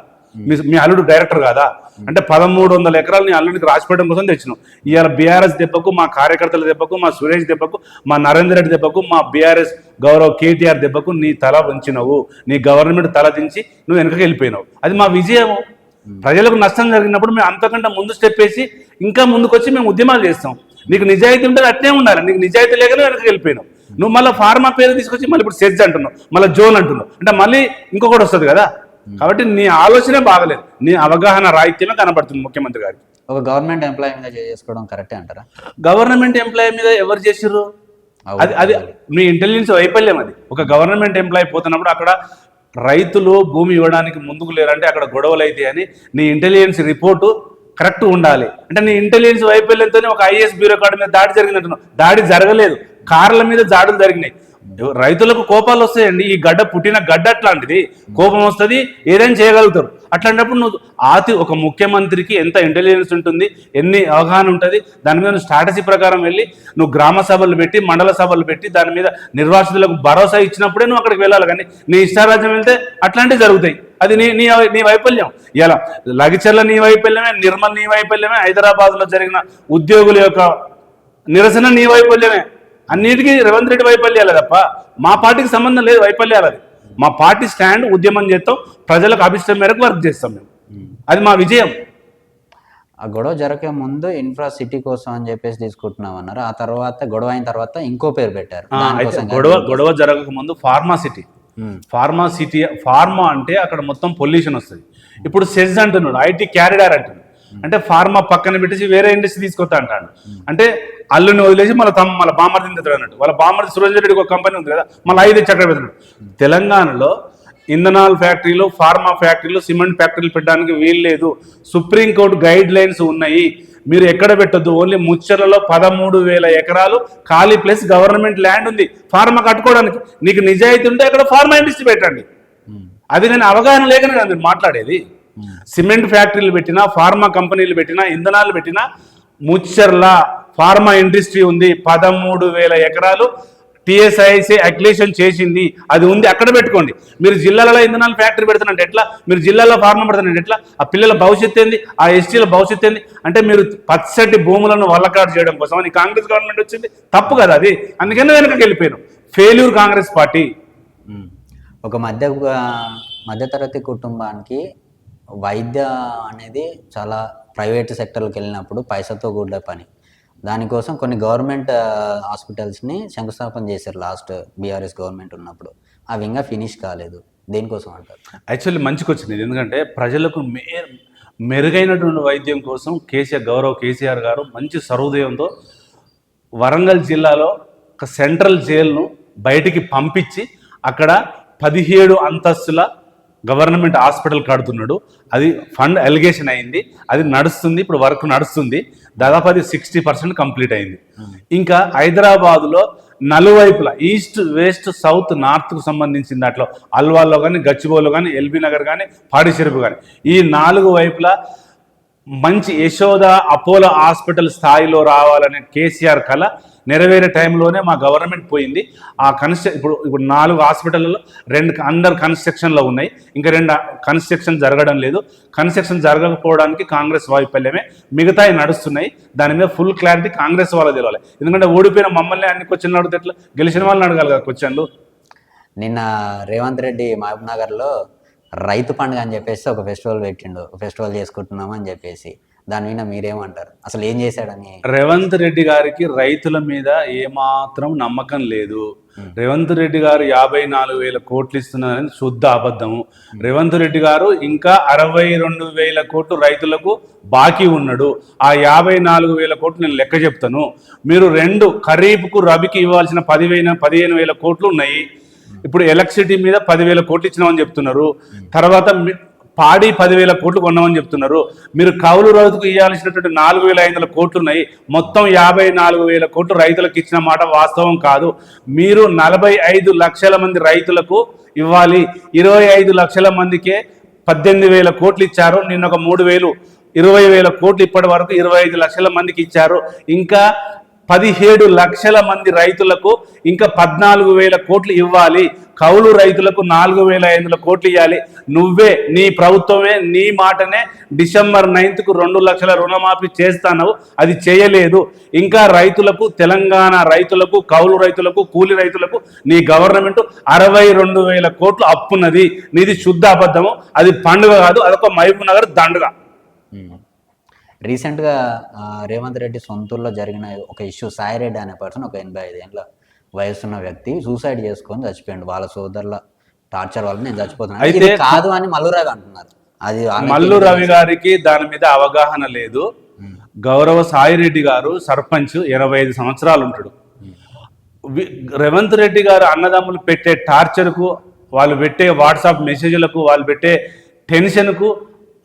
మీ అల్లుడు డైరెక్టర్ కాదా అంటే 1300 ఎకరాలు నీ అల్లుడికి రాసిపెట్టడం కోసం తెచ్చినావు. ఇవాళ బీఆర్ఎస్ దెబ్బకు, మా కార్యకర్తల దెబ్బకు, మా సురేష్ దెబ్బకు, మా నరేందర్ రెడ్డి దెబ్బకు, మా బీఆర్ఎస్ గౌరవ్ కేటీఆర్ దెబ్బకు నీ తల వంచినవు, నీ గవర్నమెంట్ తల దించి నువ్వు వెనకకి వెళ్ళిపోయినావు. అది మా విజయము. ప్రజలకు నష్టం జరిగినప్పుడు మేము అంతకంటే ముందు స్టెప్ వేసి ఇంకా ముందుకొచ్చి మేము ఉద్యమాలు చేస్తాం. నీకు నిజాయితీ ఉంటే అట్నే ఉండాలి. నీకు నిజాయితీ లేకనే వెనక్కి వెళ్ళిపోయినావు. నువ్వు మళ్ళీ ఫార్మా పేరు తీసుకొచ్చి మళ్ళీ ఇప్పుడు సెజ్ అంటున్నావు, మళ్ళీ జోన్ అంటున్నావు, అంటే మళ్ళీ ఇంకొకటి వస్తుంది కదా. కాబట్టి నీ ఆలోచనే బాగలేదు, నీ అవగాహన రాహిత్యమే కనబడుతుంది ముఖ్యమంత్రి గారికి. ఒక గవర్నమెంట్ ఎంప్లాయీ మీద చేసుకోవడం కరెక్టే అంటారా? గవర్నమెంట్ ఎంప్లాయీ మీద ఎవరు చేసిర్రు? అది మీ ఇంటెలిజెన్స్ వైఫల్యం. అది ఒక గవర్నమెంట్ ఎంప్లాయీ పోతున్నప్పుడు అక్కడ రైతులు భూమి ఇవ్వడానికి ముందుకు లేరంటే అక్కడ గొడవలు అయితే అని నీ ఇంటెలిజెన్స్ రిపోర్టు కరెక్ట్ ఉండాలి. అంటే నీ ఇంటెలిజెన్స్ వైఫల్యంతోనే ఒక ఐఏఎస్ బ్యూరోక్రాట్ మీద దాడి జరిగినట్టు. దాడి జరగలేదు, కార్ల మీద దాడులు జరిగినాయి. రైతులకు కోపాలు వస్తాయండి. ఈ గడ్డ పుట్టిన గడ్డ అట్లాంటిది, కోపం వస్తుంది, ఏదైనా చేయగలుగుతారు. అట్లాంటప్పుడు నువ్వు ఒక ముఖ్యమంత్రికి ఎంత ఇంటెలిజెన్స్ ఉంటుంది, ఎన్ని అవగాహన ఉంటుంది, దాని మీద నువ్వు స్ట్రాటజీ ప్రకారం వెళ్ళి నువ్వు గ్రామ సభలు పెట్టి, మండల సభలు పెట్టి, దాని మీద నిర్వాసితులకు భరోసా ఇచ్చినప్పుడే నువ్వు అక్కడికి వెళ్ళాలి. కానీ నీ ఇష్టారాజ్యం వెళ్తే అట్లాంటివి జరుగుతాయి. అది నీ వైఫల్యం. ఇలా లగిచర్ల నీ వైఫల్యమే, నిర్మల్ నీ వైఫల్యమే, హైదరాబాద్లో జరిగిన ఉద్యోగుల యొక్క నిరసన నీ వైఫల్యమే. అన్నిటికీ రేవంత్ రెడ్డి వైఫల్యాలే తప్ప మా పార్టీకి సంబంధం లేదు వైఫల్యాలది. మా పార్టీ స్టాండ్, ఉద్యమం చేస్తాం, ప్రజలకు అభిష్టం మేరకు వర్క్ చేస్తాం మేము. అది మా విజయం. ఆ గొడవ జరగక ముందు ఇన్ఫ్రా సిటీ కోసం అని చెప్పేసి తీసుకుంటున్నాం అన్నారు. ఆ తర్వాత గొడవ అయిన తర్వాత ఇంకో పేరు పెట్టారు. గొడవ జరగక ముందు ఫార్మా సిటీ. ఫార్మా అంటే అక్కడ మొత్తం పొల్యూషన్ వస్తుంది. ఇప్పుడు సెజ్ అంటున్నాడు, ఐటీ క్యారిడార్ అంటున్నాడు. అంటే ఫార్మా పక్కన పెట్టేసి వేరే ఇండస్ట్రీ తీసుకొస్తా అంటాడు. అంటే అల్లుని వదిలేసి మళ్ళీ బామర్ది తింటాడు అన్నట్టు. వాళ్ళ బామర్ది సురేందర్ రెడ్డికి ఒక కంపెనీ ఉంది కదా, మళ్ళీ 5 చక్ర పెడతాడు. తెలంగాణలో ఇంధనాల ఫ్యాక్టరీలు, ఫార్మా ఫ్యాక్టరీలు, సిమెంట్ ఫ్యాక్టరీలు పెట్టడానికి వీలు లేదు. సుప్రీంకోర్టు గైడ్ లైన్స్ ఉన్నాయి. మీరు ఎక్కడ పెట్టొద్దు. ఓన్లీ ముచ్చర్లలో 13,000 ఎకరాలు ఖాళీ ప్లేస్ గవర్నమెంట్ ల్యాండ్ ఉంది ఫార్మా కట్టుకోవడానికి. నీకు నిజాయితీ ఉంటే అక్కడ ఫార్మా ఇండస్ట్రీ పెట్టండి. అది నేను అవగాహన లేకనే కదా మీరు మాట్లాడేది. సిమెంట్ ఫ్యాక్టరీలు పెట్టినా, ఫార్మా కంపెనీలు పెట్టినా, ఇంధనాలు పెట్టినా, ముచ్చర్ల ఫార్మా ఇండస్ట్రీ ఉంది. 13,000 ఎకరాలు టీఎస్ఐసి అక్విజిషన్ చేసింది, అది ఉంది, అక్కడ పెట్టుకోండి. మీరు జిల్లాలలో ఇంధనాలు ఫ్యాక్టరీ పెడుతున్నట్టు ఎట్లా? మీరు జిల్లాలో ఫార్మా పెడుతున్నట్టు ఎట్లా? ఆ పిల్లల భవిష్యత్తు ఏంది? ఆ ఎస్టీల భవిష్యత్తు ఏంది? అంటే మీరు పచ్చటి భూములను వల్లకాటు చేయడం కోసం అని కాంగ్రెస్ గవర్నమెంట్ వచ్చింది. తప్పు కదా అది. అందుకని వెనకకి వెళ్ళిపోయాను. Failure Congress party. ఒక మధ్యతరగతి కుటుంబానికి వైద్య అనేది చాలా ప్రైవేట్ సెక్టర్లకు వెళ్ళినప్పుడు పైసతో కూడిన పని. దానికోసం కొన్ని గవర్నమెంట్ హాస్పిటల్స్ని శంకుస్థాపన చేశారు లాస్ట్ బీఆర్ఎస్ గవర్నమెంట్ ఉన్నప్పుడు. అవి ఇంకా ఫినిష్ కాలేదు. దేనికోసం అంటారు? యాక్చువల్లీ మంచిగా వచ్చింది. ఎందుకంటే ప్రజలకు మెరుగైనటువంటి వైద్యం కోసం గౌరవ్ కేసీఆర్ గారు మంచి సర్వోదయంతో వరంగల్ జిల్లాలో ఒక సెంట్రల్ జైలును బయటికి పంపించి అక్కడ 17 అంతస్తుల గవర్నమెంట్ హాస్పిటల్ కడుతున్నాడు. అది ఫండ్ ఎలిగేషన్ అయింది, అది నడుస్తుంది, ఇప్పుడు వర్క్ నడుస్తుంది. దాదాపు అది 60% కంప్లీట్ అయింది. ఇంకా హైదరాబాదులో నలువైపులా ఈస్ట్, వెస్ట్, సౌత్, నార్త్కు సంబంధించిన దాంట్లో అల్వాల్లో కానీ, గచ్చిబౌలిలో కానీ, ఎల్బీ నగర్ కానీ, పాడిచెరుపు కానీ, ఈ 4 వైపులా మంచి యశోద అపోలో హాస్పిటల్ స్థాయిలో రావాలనే కేసీఆర్ కళ నెరవేరే టైంలోనే మా గవర్నమెంట్ పోయింది. ఆ ఇప్పుడు 4 హాస్పిటల్లో 2 అండర్ కన్స్ట్రక్షన్లో ఉన్నాయి, ఇంకా 2 కన్స్ట్రక్షన్ జరగడం లేదు. కన్స్ట్రక్షన్ జరగకపోవడానికి కాంగ్రెస్ వైఫల్యమే, మిగతాయి నడుస్తున్నాయి. దాని మీద ఫుల్ క్లారిటీ కాంగ్రెస్ వాళ్ళకి తెలియాలి. ఎందుకంటే ఓడిపోయిన మమ్మల్ని అన్ని క్వశ్చన్లు అడిగితే ఎట్లా? గెలిచిన వాళ్ళని అడగాలి కదా క్వశ్చన్లు. నిన్న రేవంత్ రెడ్డి మహబూబ్ నగర్లో రైతు పండుగ అని చెప్పేసి ఒక ఫెస్టివల్ పెట్టిండు. ఫెస్టివల్ చేసుకుంటున్నాం అని చెప్పేసి దాని మీద మీరేమంటారు? అసలు ఏం చేశాడని? రేవంత్ రెడ్డి గారికి రైతుల మీద ఏమాత్రం నమ్మకం లేదు. రేవంత్ రెడ్డి గారు 54,000 కోట్లు ఇస్తున్నారని శుద్ధ అబద్ధము. రేవంత్ రెడ్డి గారు ఇంకా 62,000 కోట్లు రైతులకు బాకీ ఉన్నాడు. ఆ 54,000 కోట్లు నేను లెక్క చెప్తాను. మీరు 2 ఖరీఫ్కు రబీకి ఇవ్వాల్సిన 15,000 కోట్లు ఉన్నాయి. ఇప్పుడు ఎలక్ట్రిసిటీ మీద 10,000 కోట్లు ఇచ్చినామని చెప్తున్నారు. తర్వాత పాడి 10,000 కోట్లు కొన్నామని చెప్తున్నారు. మీరు కౌలు రైతుకు ఇవ్వాల్సినటువంటి 4,500 కోట్లు ఉన్నాయి. మొత్తం 54,000 కోట్లు రైతులకు ఇచ్చిన మాట వాస్తవం కాదు. మీరు 45 లక్షల మంది రైతులకు ఇవ్వాలి. 25 లక్షల మందికే 18,000 కోట్లు ఇచ్చారు. నిన్న ఒక 3,000, 20,000 కోట్లు ఇప్పటి వరకు 25 లక్షల మందికి ఇచ్చారు. ఇంకా 17 లక్షల మంది రైతులకు ఇంకా 14,000 కోట్లు ఇవ్వాలి. కౌలు రైతులకు 4,500 కోట్లు ఇవ్వాలి. నువ్వే నీ ప్రభుత్వమే నీ మాటనే డిసెంబర్ 9కు 2 లక్షల రుణమాఫీ చేస్తానవు, అది చేయలేదు. ఇంకా రైతులకు, తెలంగాణ రైతులకు, కౌలు రైతులకు, కూలి రైతులకు నీ గవర్నమెంట్ 62,000 కోట్లు అప్పున్నది. నీది శుద్ధ అబద్ధము, అది పండుగ కాదు, అదొక మహబూబ్ నగర్ దండుగ. రీసెంట్గా రేవంత్ రెడ్డి సొంతూరులో జరిగిన ఒక ఇష్యూ, సాయిరెడ్డి అనే పర్సన్, ఒక 85 ఏళ్ళ వయసున్న వ్యక్తి సూసైడ్ చేసుకొని చచ్చిపోయాడు. వాళ్ళ సోదరుల టార్చర్ వల్ల నేను చచ్చిపోతున్నాను, అయితే ఇది కాదు అని మల్లు రవి అంటున్నారు. అది మల్లు రవి గారికి దాని మీద అవగాహన లేదు. గౌరవ సాయిరెడ్డి గారు సర్పంచ్, 85 సంవత్సరాలు ఉంటాడు. రేవంత్ రెడ్డి గారు అన్నదమ్ములు పెట్టే టార్చర్కు, వాళ్ళు పెట్టే వాట్సాప్ మెసేజ్లకు, వాళ్ళు పెట్టే టెన్షన్కు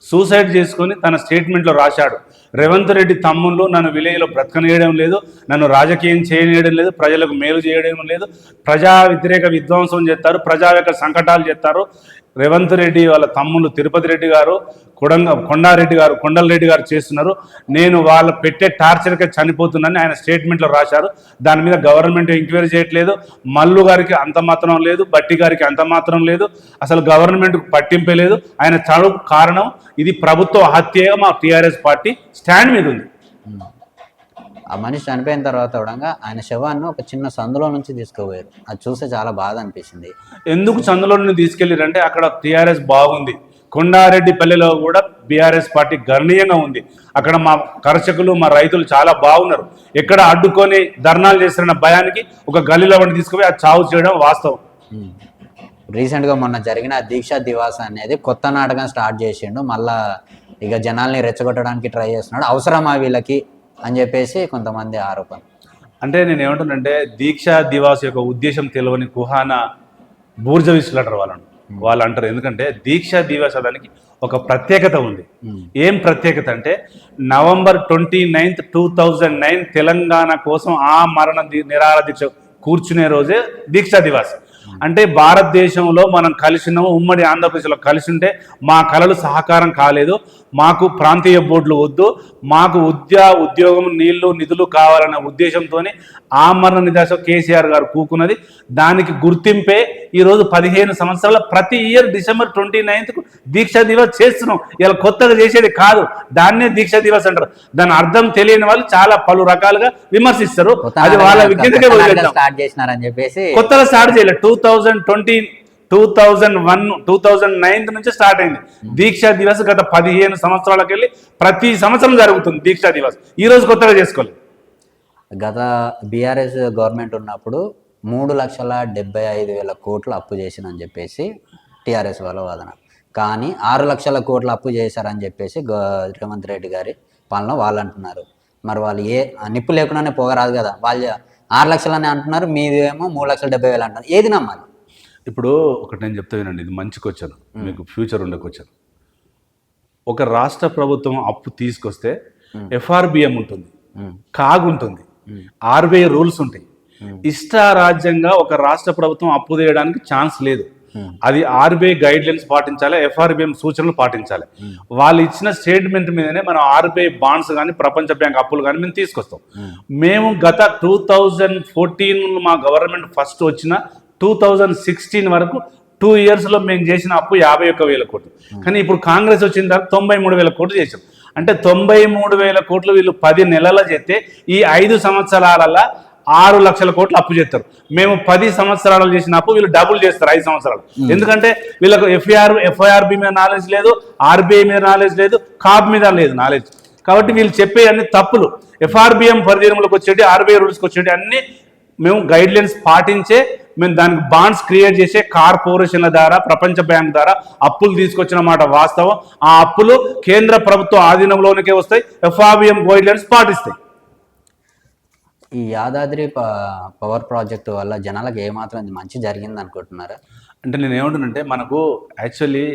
సూసైడ్ చేసుకొని తన స్టేట్మెంట్లో రాశాడు. రేవంత్ రెడ్డి తమ్ముళ్ళు నన్ను విలేజ్లో బ్రతకనీయడం లేదు, నన్ను రాజకీయం చేయనీయడం లేదు, ప్రజలకు మేలు చేయడం లేదు, ప్రజా వ్యతిరేక విధ్వంసం చేస్తారు, ప్రజా యొక్క సంకటాలు చేస్తారు. రేవంత్ రెడ్డి వాళ్ళ తమ్ముళ్ళు తిరుపతి రెడ్డి గారు, కొండలరెడ్డి గారు చేస్తున్నారు. నేను వాళ్ళు పెట్టే టార్చర్కే చనిపోతున్నానని ఆయన స్టేట్మెంట్లో రాశారు. దాని మీద గవర్నమెంట్ ఎంక్వైరీ చేయట్లేదు. మల్లు గారికి అంత మాత్రం లేదు, బట్టి గారికి అంత మాత్రం లేదు, అసలు గవర్నమెంట్కు పట్టింపే లేదు. ఆయన చావుకు కారణం ఇది ప్రభుత్వ హత్యగా మా టీఆర్ఎస్ పార్టీ స్టాండ్ మీద ఉంది. ఆ మనిషి చనిపోయిన తర్వాత కూడా ఆయన శవాన్ని ఒక చిన్న సందులో నుంచి తీసుకుపోయారు. అది చూస్తే చాలా బాధ అనిపించింది. ఎందుకు సందులో నుండి తీసుకెళ్ళారంటే అక్కడ టీఆర్ఎస్ బాగుంది. కొండారెడ్డిపల్లిలో కూడా బీఆర్ఎస్ పార్టీ గణనీయంగా ఉంది. అక్కడ మా కర్షకులు, మా రైతులు చాలా బాగున్నారు. ఎక్కడ అడ్డుకొని ధర్నాలు చేస్తున్న భయానికి ఒక గల్లీలో వంటి తీసుకుపోయి ఆ చావు చేయడం వాస్తవం. రీసెంట్గా మొన్న జరిగిన దీక్షా దివాస్ అనేది కొత్త నాటకం స్టార్ట్ చేసిండు. మళ్ళా ఇక జనాల్ని రెచ్చగొట్టడానికి ట్రై చేస్తున్నాడు. అవసరమా వీళ్ళకి అని చెప్పేసి కొంతమంది ఆరోపణ. అంటే నేను ఏమంటున్నానంటే దీక్షా దివాస్ యొక్క ఉద్దేశం తెలియని కుహానా బూర్జవిస్టులంటారు వాళ్ళు అంటారు. ఎందుకంటే దీక్షా దివాస్ దానికి ఒక ప్రత్యేకత ఉంది. ఏం ప్రత్యేకత అంటే నవంబర్ 29, 2009 తెలంగాణ కోసం ఆ మరణ నిరాహార దీక్ష కూర్చునే రోజే దీక్షా దివాస్. అంటే భారతదేశంలో మనం కలిసి ఉన్నాము, ఉమ్మడి ఆంధ్రప్రదేశ్లో కలిసి ఉంటే మా కళలు సహకారం కాలేదు, మాకు ప్రాంతీయ బోర్డులు వద్దు, మాకు ఉద్యోగం, నీళ్లు, నిధులు కావాలనే ఉద్దేశంతో ఆమరణ నిరాశ కేసీఆర్ గారు కూకున్నది. దానికి గుర్తింపే ఈరోజు 15 సంవత్సరాల ప్రతి ఇయర్ డిసెంబర్ 29కు దీక్షా దివస్ చేస్తున్నాం. ఇలా కొత్తగా చేసేది కాదు, దాన్నే దీక్షా దివస్ అంటారు. దాని అర్థం తెలియని వాళ్ళు చాలా పలు రకాలుగా విమర్శిస్తారు. అది వాళ్ళ విజ్ఞతకే స్టార్ట్ చేసినారని చెప్పేసి కొత్తగా స్టార్ట్ చేయలేదు. 2020, 2001, 2009 నుంచి స్టార్ట్ అయింది దీక్షా దివస్. గత 15 సంవత్సరాలకు వెళ్ళి ప్రతి సంవత్సరం జరుగుతుంది దీక్షా దివస్. ఈ రోజు కొత్తగా చేసుకోలేదు. గత బీఆర్ఎస్ గవర్నమెంట్ ఉన్నప్పుడు 3,75,000 కోట్లు అప్పు చేసిందని చెప్పేసి టీఆర్ఎస్ వాళ్ళ వాదన. కానీ 6 లక్షల కోట్లు అప్పు చేశారని చెప్పేసి రేవంత్ రెడ్డి గారి పాలన వాళ్ళు అంటున్నారు. మరి వాళ్ళు నిప్పు లేకుండానే పోగరాదు కదా, వాళ్ళు 6 లక్షలని అంటున్నారు, మీది ఏమో 3,70,000 అంటున్నారు. ఏది నమ్మాలి? ఇప్పుడు ఒకటి నేను చెప్తా వినండి, ఇది మంచి క్వశ్చన్, మీకు ఫ్యూచర్ ఉండే క్వశ్చన్. ఒక రాష్ట్ర ప్రభుత్వం అప్పు తీసుకొస్తే ఎఫ్ఆర్బిఎం ఉంటుంది, కాగ్ ఉంటుంది, ఆర్బీఐ రూల్స్ ఉంటాయి. ఇష్టారాజ్యంగా ఒక రాష్ట్ర ప్రభుత్వం అప్పు తీయడానికి ఛాన్స్ లేదు. అది ఆర్బీఐ గైడ్ లైన్స్ పాటించాలి, ఎఫ్ఆర్బిఎం సూచనలు పాటించాలి. వాళ్ళు ఇచ్చిన స్టేట్మెంట్ మీదనే మనం ఆర్బీఐ బాండ్స్ కానీ, ప్రపంచ బ్యాంక్ అప్పులు కానీ మేము తీసుకొస్తాం. మేము గత 2014 మా గవర్నమెంట్ ఫస్ట్ వచ్చిన 2016 వరకు 2 ఇయర్స్లో మేము చేసిన అప్పు 51,000 కోట్లు. కానీ ఇప్పుడు కాంగ్రెస్ వచ్చిన తర్వాత 93,000 కోట్లు చేసాం. అంటే 93,000 కోట్లు వీళ్ళు 10 నెలల చేస్తే ఈ 5 సంవత్సరాలలో 6 లక్షల కోట్లు అప్పు చేస్తారు. మేము 10 సంవత్సరాలు చేసిన అప్పు వీళ్ళు డబుల్ చేస్తారు 5 సంవత్సరాలు. ఎందుకంటే వీళ్ళకు ఎఫ్ఐఆర్బి మీద నాలెడ్జ్ లేదు, ఆర్బీఐ మీద నాలెడ్జ్ లేదు, కాప్ మీద లేదు నాలెడ్జ్. కాబట్టి వీళ్ళు చెప్పే అన్ని తప్పులు. ఎఫ్ఆర్బిఎం పరిధిలోకి వచ్చేటి, ఆర్బీఐ రూల్స్కి వచ్చేటి అన్ని మేము గైడ్ లైన్స్ పాటించే మేము దానికి బాండ్స్ క్రియేట్ చేసే కార్పొరేషన్ల ద్వారా, ప్రపంచ బ్యాంక్ ద్వారా అప్పులు తీసుకొచ్చిన మాట వాస్తవం. ఆ అప్పులు కేంద్ర ప్రభుత్వ ఆధీనంలోనికే వస్తాయి, ఎఫ్ఆర్బిఎం గైడ్ లైన్స్ పాటిస్తాయి. ఈ యాదాద్రి పవర్ ప్రాజెక్టు వల్ల జనాలకు ఏమాత్రం మంచి జరిగింది అనుకుంటున్నారా? అంటే నేను ఏమంటున్నానంటే మనకు యాక్చువల్లీ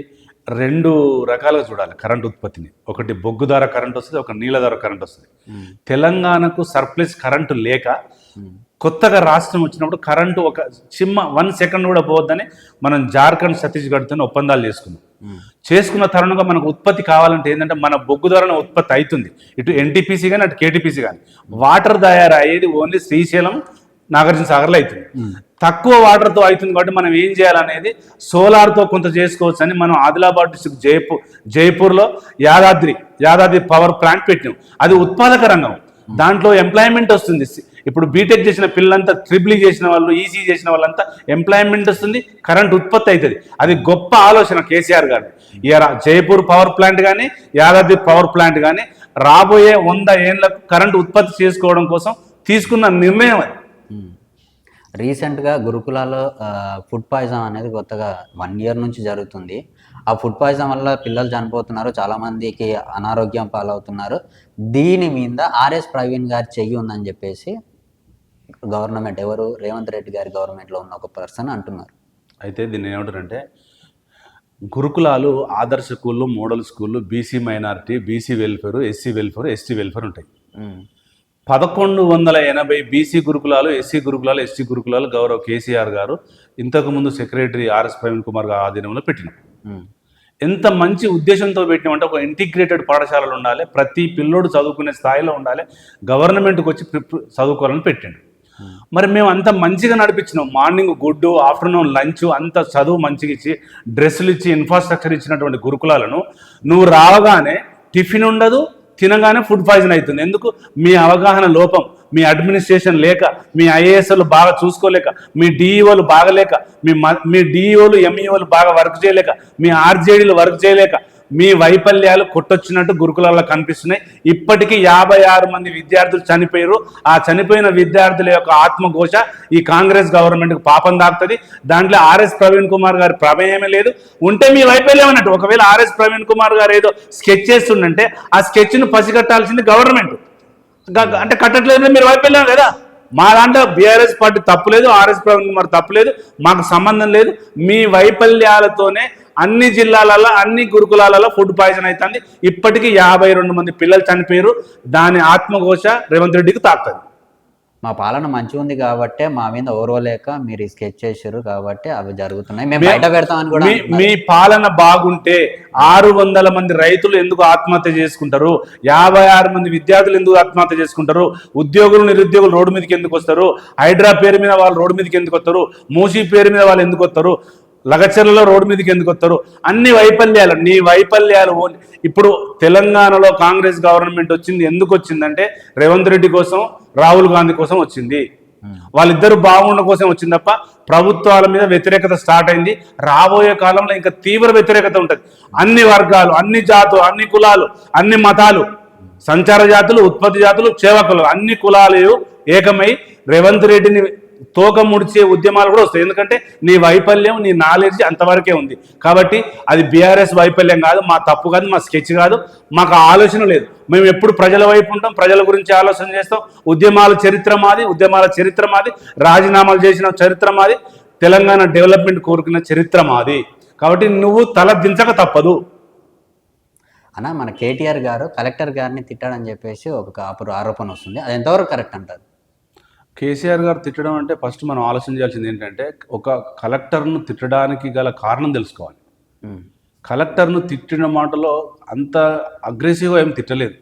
2 రకాలుగా చూడాలి కరెంట్ ఉత్పత్తిని. ఒకటి బొగ్గు ద్వారా కరెంట్ వస్తుంది, ఒక నీళ్ళ ద్వారా కరెంట్ వస్తుంది. తెలంగాణకు సర్ప్లస్ కరెంటు లేక కొత్తగా రాష్ట్రం వచ్చినప్పుడు కరెంటు ఒక 1 సెకండ్ కూడా పోవద్దని మనం జార్ఖండ్, ఛత్తీస్గఢ్తో ఒప్పందాలు చేసుకున్న తరుణంగా మనకు ఉత్పత్తి కావాలంటే ఏంటంటే మన బొగ్గు ద్వారానే ఉత్పత్తి అవుతుంది. ఇటు ఎన్టీపీసీ కానీ, అటు కేటీపీసీ కానీ. వాటర్ తయారయ్యేది ఓన్లీ శ్రీశైలం, నాగార్జున సాగర్లో అవుతుంది. తక్కువ వాటర్తో అవుతుంది కాబట్టి మనం ఏం చేయాలనేది సోలార్తో కొంత చేసుకోవచ్చు అని మనం ఆదిలాబాద్ డిస్ట్రిక్ట్ జైపూర్లో యాదాద్రి పవర్ ప్లాంట్ పెట్టినాం. అది ఉత్పాదక రంగం, దాంట్లో ఎంప్లాయ్మెంట్ వస్తుంది. ఇప్పుడు బీటెక్ చేసిన పిల్లలంతా, ట్రిపుల్ చేసిన వాళ్ళు, ఈసీ చేసిన వాళ్ళంతా ఎంప్లాయ్మెంట్ వస్తుంది, కరెంట్ ఉత్పత్తి అవుతుంది. అది గొప్ప ఆలోచన కేసీఆర్ గారు. జైపూర్ పవర్ ప్లాంట్ కానీ యాదాద్రి పవర్ ప్లాంట్ కానీ రాబోయే 100 ఏళ్లకు కరెంట్ ఉత్పత్తి చేసుకోవడం కోసం తీసుకున్న నిర్ణయం అది. రీసెంట్గా గురుకులాలో ఫుడ్ పాయిజన్ అనేది కొత్తగా 1 ఇయర్ నుంచి జరుగుతుంది. ఆ ఫుడ్ పాయిజన్ వల్ల పిల్లలు చనిపోతున్నారు, చాలామందికి అనారోగ్యం పాలవుతున్నారు. దీని మీద ఆర్ఎస్ ప్రవీణ్ గారి చెయ్యి ఉందని చెప్పేసి గవర్నమెంట్, ఎవరు రేవంత్ రెడ్డి గారి గవర్నమెంట్లో ఉన్న ఒక పర్సన్ అంటున్నారు. అయితే దీన్ని ఏమంటారంటే, గురుకులాలు ఆదర్శ స్కూళ్ళు, మోడల్ స్కూళ్ళు, BC minority, BC welfare, SC welfare, ST welfare ఉంటాయి. 1180 బీసీ గురుకులాలు, ఎస్సీ గురుకులాలు, ఎస్టీ గురుకులాలు గౌరవ్ కేసీఆర్ గారు ఇంతకుముందు సెక్రటరీ ఆర్ఎస్ ప్రవీణ్ కుమార్ గారు ఆధీనంలో పెట్టినాం. ఎంత మంచి ఉద్దేశంతో పెట్టినామంటే, ఒక ఇంటిగ్రేటెడ్ పాఠశాలలు ఉండాలి, ప్రతి పిల్లోడు చదువుకునే స్థాయిలో ఉండాలి, గవర్నమెంట్కి వచ్చి చదువుకోవాలని పెట్టిండు. మరి మేము అంత మంచిగా నడిపించినాం. మార్నింగ్ గుడ్డు, ఆఫ్టర్నూన్ లంచ్, అంత చదువు మంచిగా ఇచ్చి, డ్రెస్సులు ఇచ్చి, ఇన్ఫ్రాస్ట్రక్చర్ ఇచ్చినటువంటి గురుకులాలను నువ్వు రావగానే టిఫిన్ ఉండదు, తినగానే ఫుడ్ పాయిజన్ అవుతుంది. ఎందుకు? మీ అవగాహన లోపం, మీ అడ్మినిస్ట్రేషన్ లేక, మీ ఐఏఎస్లు బాగా చూసుకోలేక, మీ డిఈఓలు బాగలేక, మీ డిఈఓలు ఎంఈఓలు బాగా వర్క్ చేయలేక, మీ ఆర్జేడీలు వర్క్ చేయలేక, మీ వైఫల్యాలు కొట్టొచ్చినట్టు గురుకులాల్లో కనిపిస్తున్నాయి. ఇప్పటికీ 56 మంది విద్యార్థులు చనిపోయారు. ఆ చనిపోయిన విద్యార్థుల యొక్క ఆత్మఘోష ఈ కాంగ్రెస్ గవర్నమెంట్కి పాపం దాకుతుంది. దాంట్లో ఆర్ఎస్ ప్రవీణ్ కుమార్ గారి ప్రమేయమే లేదు. ఉంటే మీ వైఫల్యం అన్నట్టు. ఒకవేళ ఆర్ఎస్ ప్రవీణ్ కుమార్ గారు ఏదో స్కెచ్ చేస్తుండంటే ఆ స్కెచ్ను పసిగట్టాల్సింది గవర్నమెంట్. అంటే కట్టట్లేదు, మీరు వైఫల్యం కదా. మా దాంట్లో బీఆర్ఎస్ పార్టీ తప్పులేదు, ఆర్ఎస్ ప్రవీణ్ కుమార్ తప్పులేదు, మాకు సంబంధం లేదు. మీ వైఫల్యాలతోనే అన్ని జిల్లాలలో, అన్ని గురుకులాలలో ఫుడ్ పాయిజన్ అవుతుంది. ఇప్పటికీ 52 మంది పిల్లలు చనిపోయారు. దాని ఆత్మఘోష రేవంత్ రెడ్డికి తాకుతుంది. మా పాలన మంచిగా ఉంది కాబట్టే మా మీద ఓర్వలేక మీరు స్కెచ్ చేశారు కాబట్టి అవి జరుగుతున్నాయి, మేము బయట పెడతామని కూడా. మీ పాలన బాగుంటే 600 మంది రైతులు ఎందుకు ఆత్మహత్య చేసుకుంటారు? 56 మంది విద్యార్థులు ఎందుకు ఆత్మహత్య చేసుకుంటారు? ఉద్యోగులు, నిరుద్యోగులు రోడ్డు మీదకి ఎందుకు వస్తారు? హైడ్రా పేరు మీద వాళ్ళు రోడ్డు మీదకి ఎందుకు వస్తారు? మూసీ పేరు మీద వాళ్ళు ఎందుకు వస్తారు? లగచర్లలో రోడ్డు మీదకి ఎందుకు వస్తారు? అన్ని వైఫల్యాలు, నీ వైఫల్యాలు. ఇప్పుడు తెలంగాణలో కాంగ్రెస్ గవర్నమెంట్ వచ్చింది, ఎందుకు వచ్చిందంటే రేవంత్ రెడ్డి కోసం, రాహుల్ గాంధీ కోసం వచ్చింది. వాళ్ళిద్దరు బాగుండడం కోసం వచ్చింది తప్ప ప్రభుత్వాల మీద వ్యతిరేకత స్టార్ట్ అయింది. రాబోయే కాలంలో ఇంకా తీవ్ర వ్యతిరేకత ఉంటుంది. అన్ని వర్గాలు, అన్ని జాతులు, అన్ని కులాలు, అన్ని మతాలు, సంచార జాతులు, ఉత్పత్తి జాతులు, సేవకులు, అన్ని కులాలు ఏకమై రేవంత్ రెడ్డిని తోక ముడిచే ఉద్యమాలు కూడా వస్తాయి. ఎందుకంటే నీ వైఫల్యం, నీ నాలెడ్జ్ అంతవరకే ఉంది. కాబట్టి అది బీఆర్ఎస్ వైఫల్యం కాదు, మా తప్పు కాదు, మా స్కెచ్ కాదు, మాకు ఆలోచన లేదు. మేము ఎప్పుడు ప్రజల వైపు ఉంటాం, ప్రజల గురించి ఆలోచన చేస్తాం. ఉద్యమాల చరిత్ర మాది, రాజీనామాలు చేసిన చరిత్ర మాది, తెలంగాణ డెవలప్మెంట్ కోరుకున్న చరిత్ర మాది. కాబట్టి నువ్వు తల దించక తప్పదు. అన్న, మన కేటీఆర్ గారు కలెక్టర్ గారిని తిట్టాడని చెప్పేసి ఒక ఆరోపణ వస్తుంది, అది ఎంతవరకు కరెక్ట్ అంటారు? కేసీఆర్ గారు తిట్టడం అంటే ఫస్ట్ మనం ఆలోచించాల్సింది ఏంటంటే, ఒక కలెక్టర్ను తిట్టడానికి గల కారణం తెలుసుకోవాలి. కలెక్టర్ను తిట్టిన మాటలో అంత అగ్రెసివ్గా ఏం తిట్టలేదు.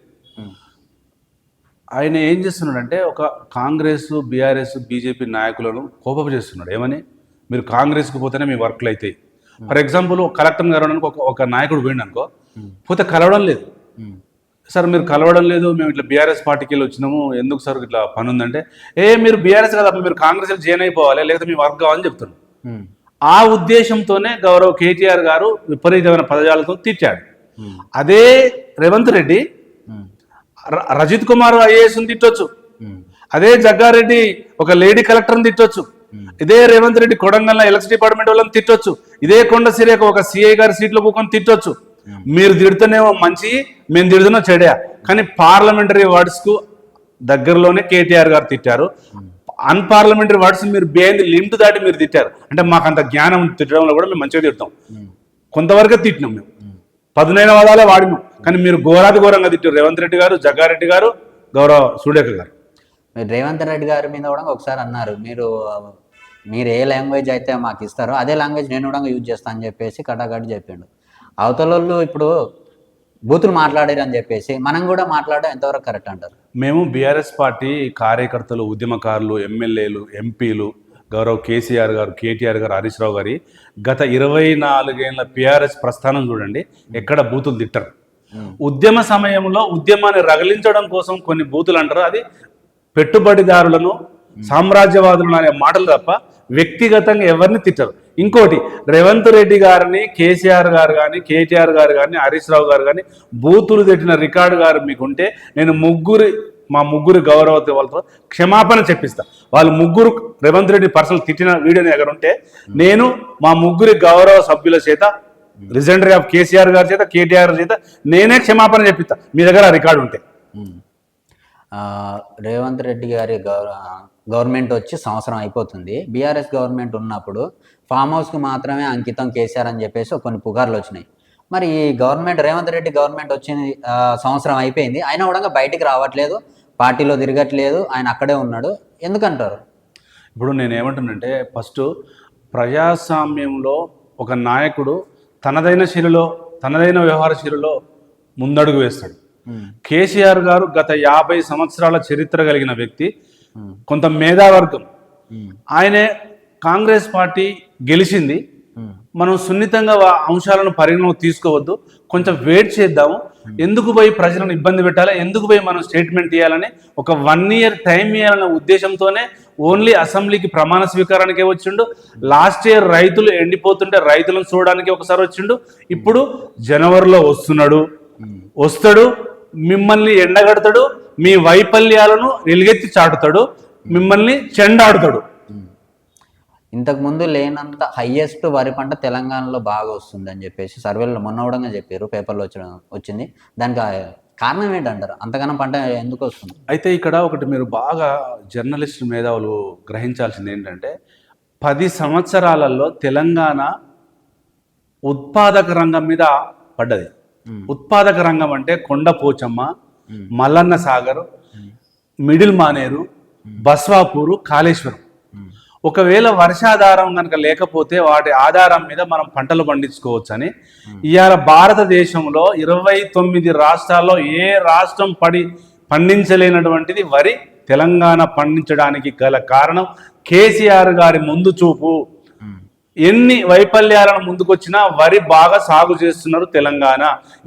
ఆయన ఏం చేస్తున్నాడంటే, ఒక కాంగ్రెస్, బీఆర్ఎస్, బీజేపీ నాయకులను కోపం చేస్తున్నాడు. ఏమని? మీరు కాంగ్రెస్కి పోతేనే మీ వర్క్లు అవుతాయి. ఫర్ ఎగ్జాంపుల్, కలెక్టర్ని కలవడానికి ఒక నాయకుడు పోయిండు అనుకో, పోతే కలవడం లేదు. సార్ మీరు కలవడం లేదు, మేము ఇట్లా బీఆర్ఎస్ పార్టీకి వెళ్ళి వచ్చినాము, ఎందుకు సార్ ఇట్లా పని ఉందంటే, మీరు బీఆర్ఎస్ కదా, మీరు కాంగ్రెస్లో జాయిన్ అయిపోవాలి, లేకపోతే మీ వర్క్ కావాలని చెప్తున్నాడు. ఆ ఉద్దేశంతోనే గౌరవ్ కేటీఆర్ గారు విపరీతమైన పదజాలతో తిట్టాడు. అదే రేవంత్ రెడ్డి రజిత్ కుమార్ ఐఏఎస్ని తిట్టొచ్చు, అదే జగ్గారెడ్డి ఒక లేడీ కలెక్టర్ని తిట్టొచ్చు, ఇదే రేవంత్ రెడ్డి కొడంగల్ ఎలక్షన్ డిపార్ట్మెంట్ వాళ్ళని తిట్టొచ్చు, ఇదే కొండ సిరేక ఒక సిఐ గారి సీట్లో కూకొని తిట్టొచ్చు. మీరు తిడుతూనేమో మంచి, మేము తిడుతున్నా చెడే. కానీ పార్లమెంటరీ వర్డ్స్కు దగ్గరలోనే కేటీఆర్ గారు తిట్టారు. అన్పార్లమెంటరీ వర్డ్స్ మీరు బిహైండ్ లిమిట్ దాటి మీరు తిట్టారు. అంటే మాకు అంత జ్ఞానం తిట్టడంలో కూడా మేము మంచిగా తిడతాం, కొంతవరకు తిట్టినాం, మేము పదునైన వాదాలే వాడినాం. కానీ మీరు ఘోరంగా తిట్టారు రేవంత్ రెడ్డి గారు, జగ్గారెడ్డి గారు, గౌరవ సూర్యక గారు. మీరు రేవంత్ రెడ్డి గారి మీద కూడా ఒకసారి అన్నారు, మీరు ఏ లాంగ్వేజ్ అయితే మాకు ఇస్తారో అదే లాంగ్వేజ్ నేను కూడా యూజ్ చేస్తాను అని చెప్పేసి కటాకటి చెప్పిండు. అవతల ఇప్పుడు బూతులు మాట్లాడారు అని చెప్పేసి మనం కూడా మాట్లాడడం ఎంతవరకు కరెక్ట్ అంటారు? మేము బీఆర్ఎస్ పార్టీ కార్యకర్తలు, ఉద్యమకారులు, ఎమ్మెల్యేలు, ఎంపీలు, గౌరవ్ కేసీఆర్ గారు, కేటీఆర్ గారు, హరీష్ రావు గారి గత 24 ఏళ్ళ పిఆర్ఎస్ ప్రస్థానం చూడండి, ఎక్కడ బూతులు తిట్టరు. ఉద్యమ సమయంలో ఉద్యమాన్ని రగిలించడం కోసం కొన్ని బూతులు అంటారు, అది పెట్టుబడిదారులను సామ్రాజ్యవాదులను అనే మాటలు తప్ప వ్యక్తిగతంగా ఎవరిని తిట్టరు. ఇంకోటి, రేవంత్ రెడ్డి గారిని కేసీఆర్ గారు కానీ, కేటీఆర్ గారు కానీ, హరీష్ రావు గారు కానీ బూతులు తిట్టిన రికార్డు గారు మీకుంటే నేను మా ముగ్గురు గౌరవ వాళ్ళతో క్షమాపణ చెప్పిస్తా. వాళ్ళు ముగ్గురు రేవంత్ రెడ్డి పర్సనల్ తిట్టిన వీడియో దగ్గర ఉంటే నేను మా ముగ్గురి గౌరవ సభ్యుల చేత, రిజెండరీ ఆఫ్ కేసీఆర్ గారి చేత, కేటీఆర్ చేత నేనే క్షమాపణ చెప్పిస్తా, మీ దగ్గర ఆ రికార్డు ఉంటే. రేవంత్ రెడ్డి గారి గవర్నమెంట్ వచ్చి సంవత్సరం అయిపోతుంది. బీఆర్ఎస్ గవర్నమెంట్ ఉన్నప్పుడు ఫామ్ హౌస్కి మాత్రమే అంకితం కేసీఆర్ అని చెప్పేసి కొన్ని పుకార్లు వచ్చినాయి. మరి ఈ గవర్నమెంట్, రేవంత్ రెడ్డి గవర్నమెంట్ వచ్చింది సంవత్సరం అయిపోయింది, అయినా కూడా బయటికి రావట్లేదు, పార్టీలో తిరగట్లేదు, ఆయన అక్కడే ఉన్నాడు, ఎందుకంటారు? ఇప్పుడు నేను ఏమంటున్నానంటే, ఫస్ట్ ప్రజాస్వామ్యంలో ఒక నాయకుడు తనదైన శైలిలో, తనదైన వ్యవహార శైలిలో ముందడుగు వేస్తాడు. కేసీఆర్ గారు గత 50 సంవత్సరాల చరిత్ర కలిగిన వ్యక్తి, కొంత మేధావర్గం. ఆయనే కాంగ్రెస్ పార్టీ గెలిచింది, మనం సున్నితంగా అంశాలను పరిగణలోకి తీసుకోవద్దు, కొంచెం వెయిట్ చేద్దాము, ఎందుకు పోయి ప్రజలను ఇబ్బంది పెట్టాలి, ఎందుకు పోయి మనం స్టేట్మెంట్ ఇవ్వాలని ఒక 1 ఇయర్ టైం ఇవ్వాలనే ఉద్దేశంతోనే ఓన్లీ అసెంబ్లీకి ప్రమాణ స్వీకారానికే వచ్చిండు. లాస్ట్ ఇయర్ రైతులు ఎండిపోతుంటే రైతులను చూడడానికి ఒకసారి వచ్చిండు, ఇప్పుడు జనవరిలో వస్తాడు, మిమ్మల్ని ఎండగడతాడు, మీ వైఫల్యాలను ఎలుగెత్తి చాటుతాడు, మిమ్మల్ని చెండాడుతాడు. ఇంతకుముందు లేనంత హయ్యెస్ట్ వరి పంట తెలంగాణలో బాగా వస్తుంది అని చెప్పేసి సర్వేలో మొన్నవడంగా చెప్పారు, పేపర్లో వచ్చింది. దానికి కారణం ఏంటంటారు? అంతగానం పంట ఎందుకు వస్తుంది? అయితే ఇక్కడ ఒకటి మీరు బాగా జర్నలిస్ట్ మేధావులు గ్రహించాల్సింది ఏంటంటే, 10 సంవత్సరాలలో తెలంగాణ ఉత్పాదక రంగం మీద పడ్డది. ఉత్పాదక రంగం అంటే కొండపోచమ్మ, మల్లన్న సాగర్, మిడిల్ మానేరు, బస్వాపూరు, కాళేశ్వరం. ఒకవేళ వర్షాధారం కనుక లేకపోతే వాటి ఆధారం మీద మనం పంటలు పండించుకోవచ్చని ఇవాళ భారతదేశంలో 29 రాష్ట్రాల్లో ఏ రాష్ట్రం పండించలేనటువంటిది వరి తెలంగాణ పండించడానికి గల కారణం కేసీఆర్ గారి ముందు చూపు. ఎన్ని వైఫల్యాలను ముందుకొచ్చినా వరి బాగా సాగు చేస్తున్నారు తెలంగాణ.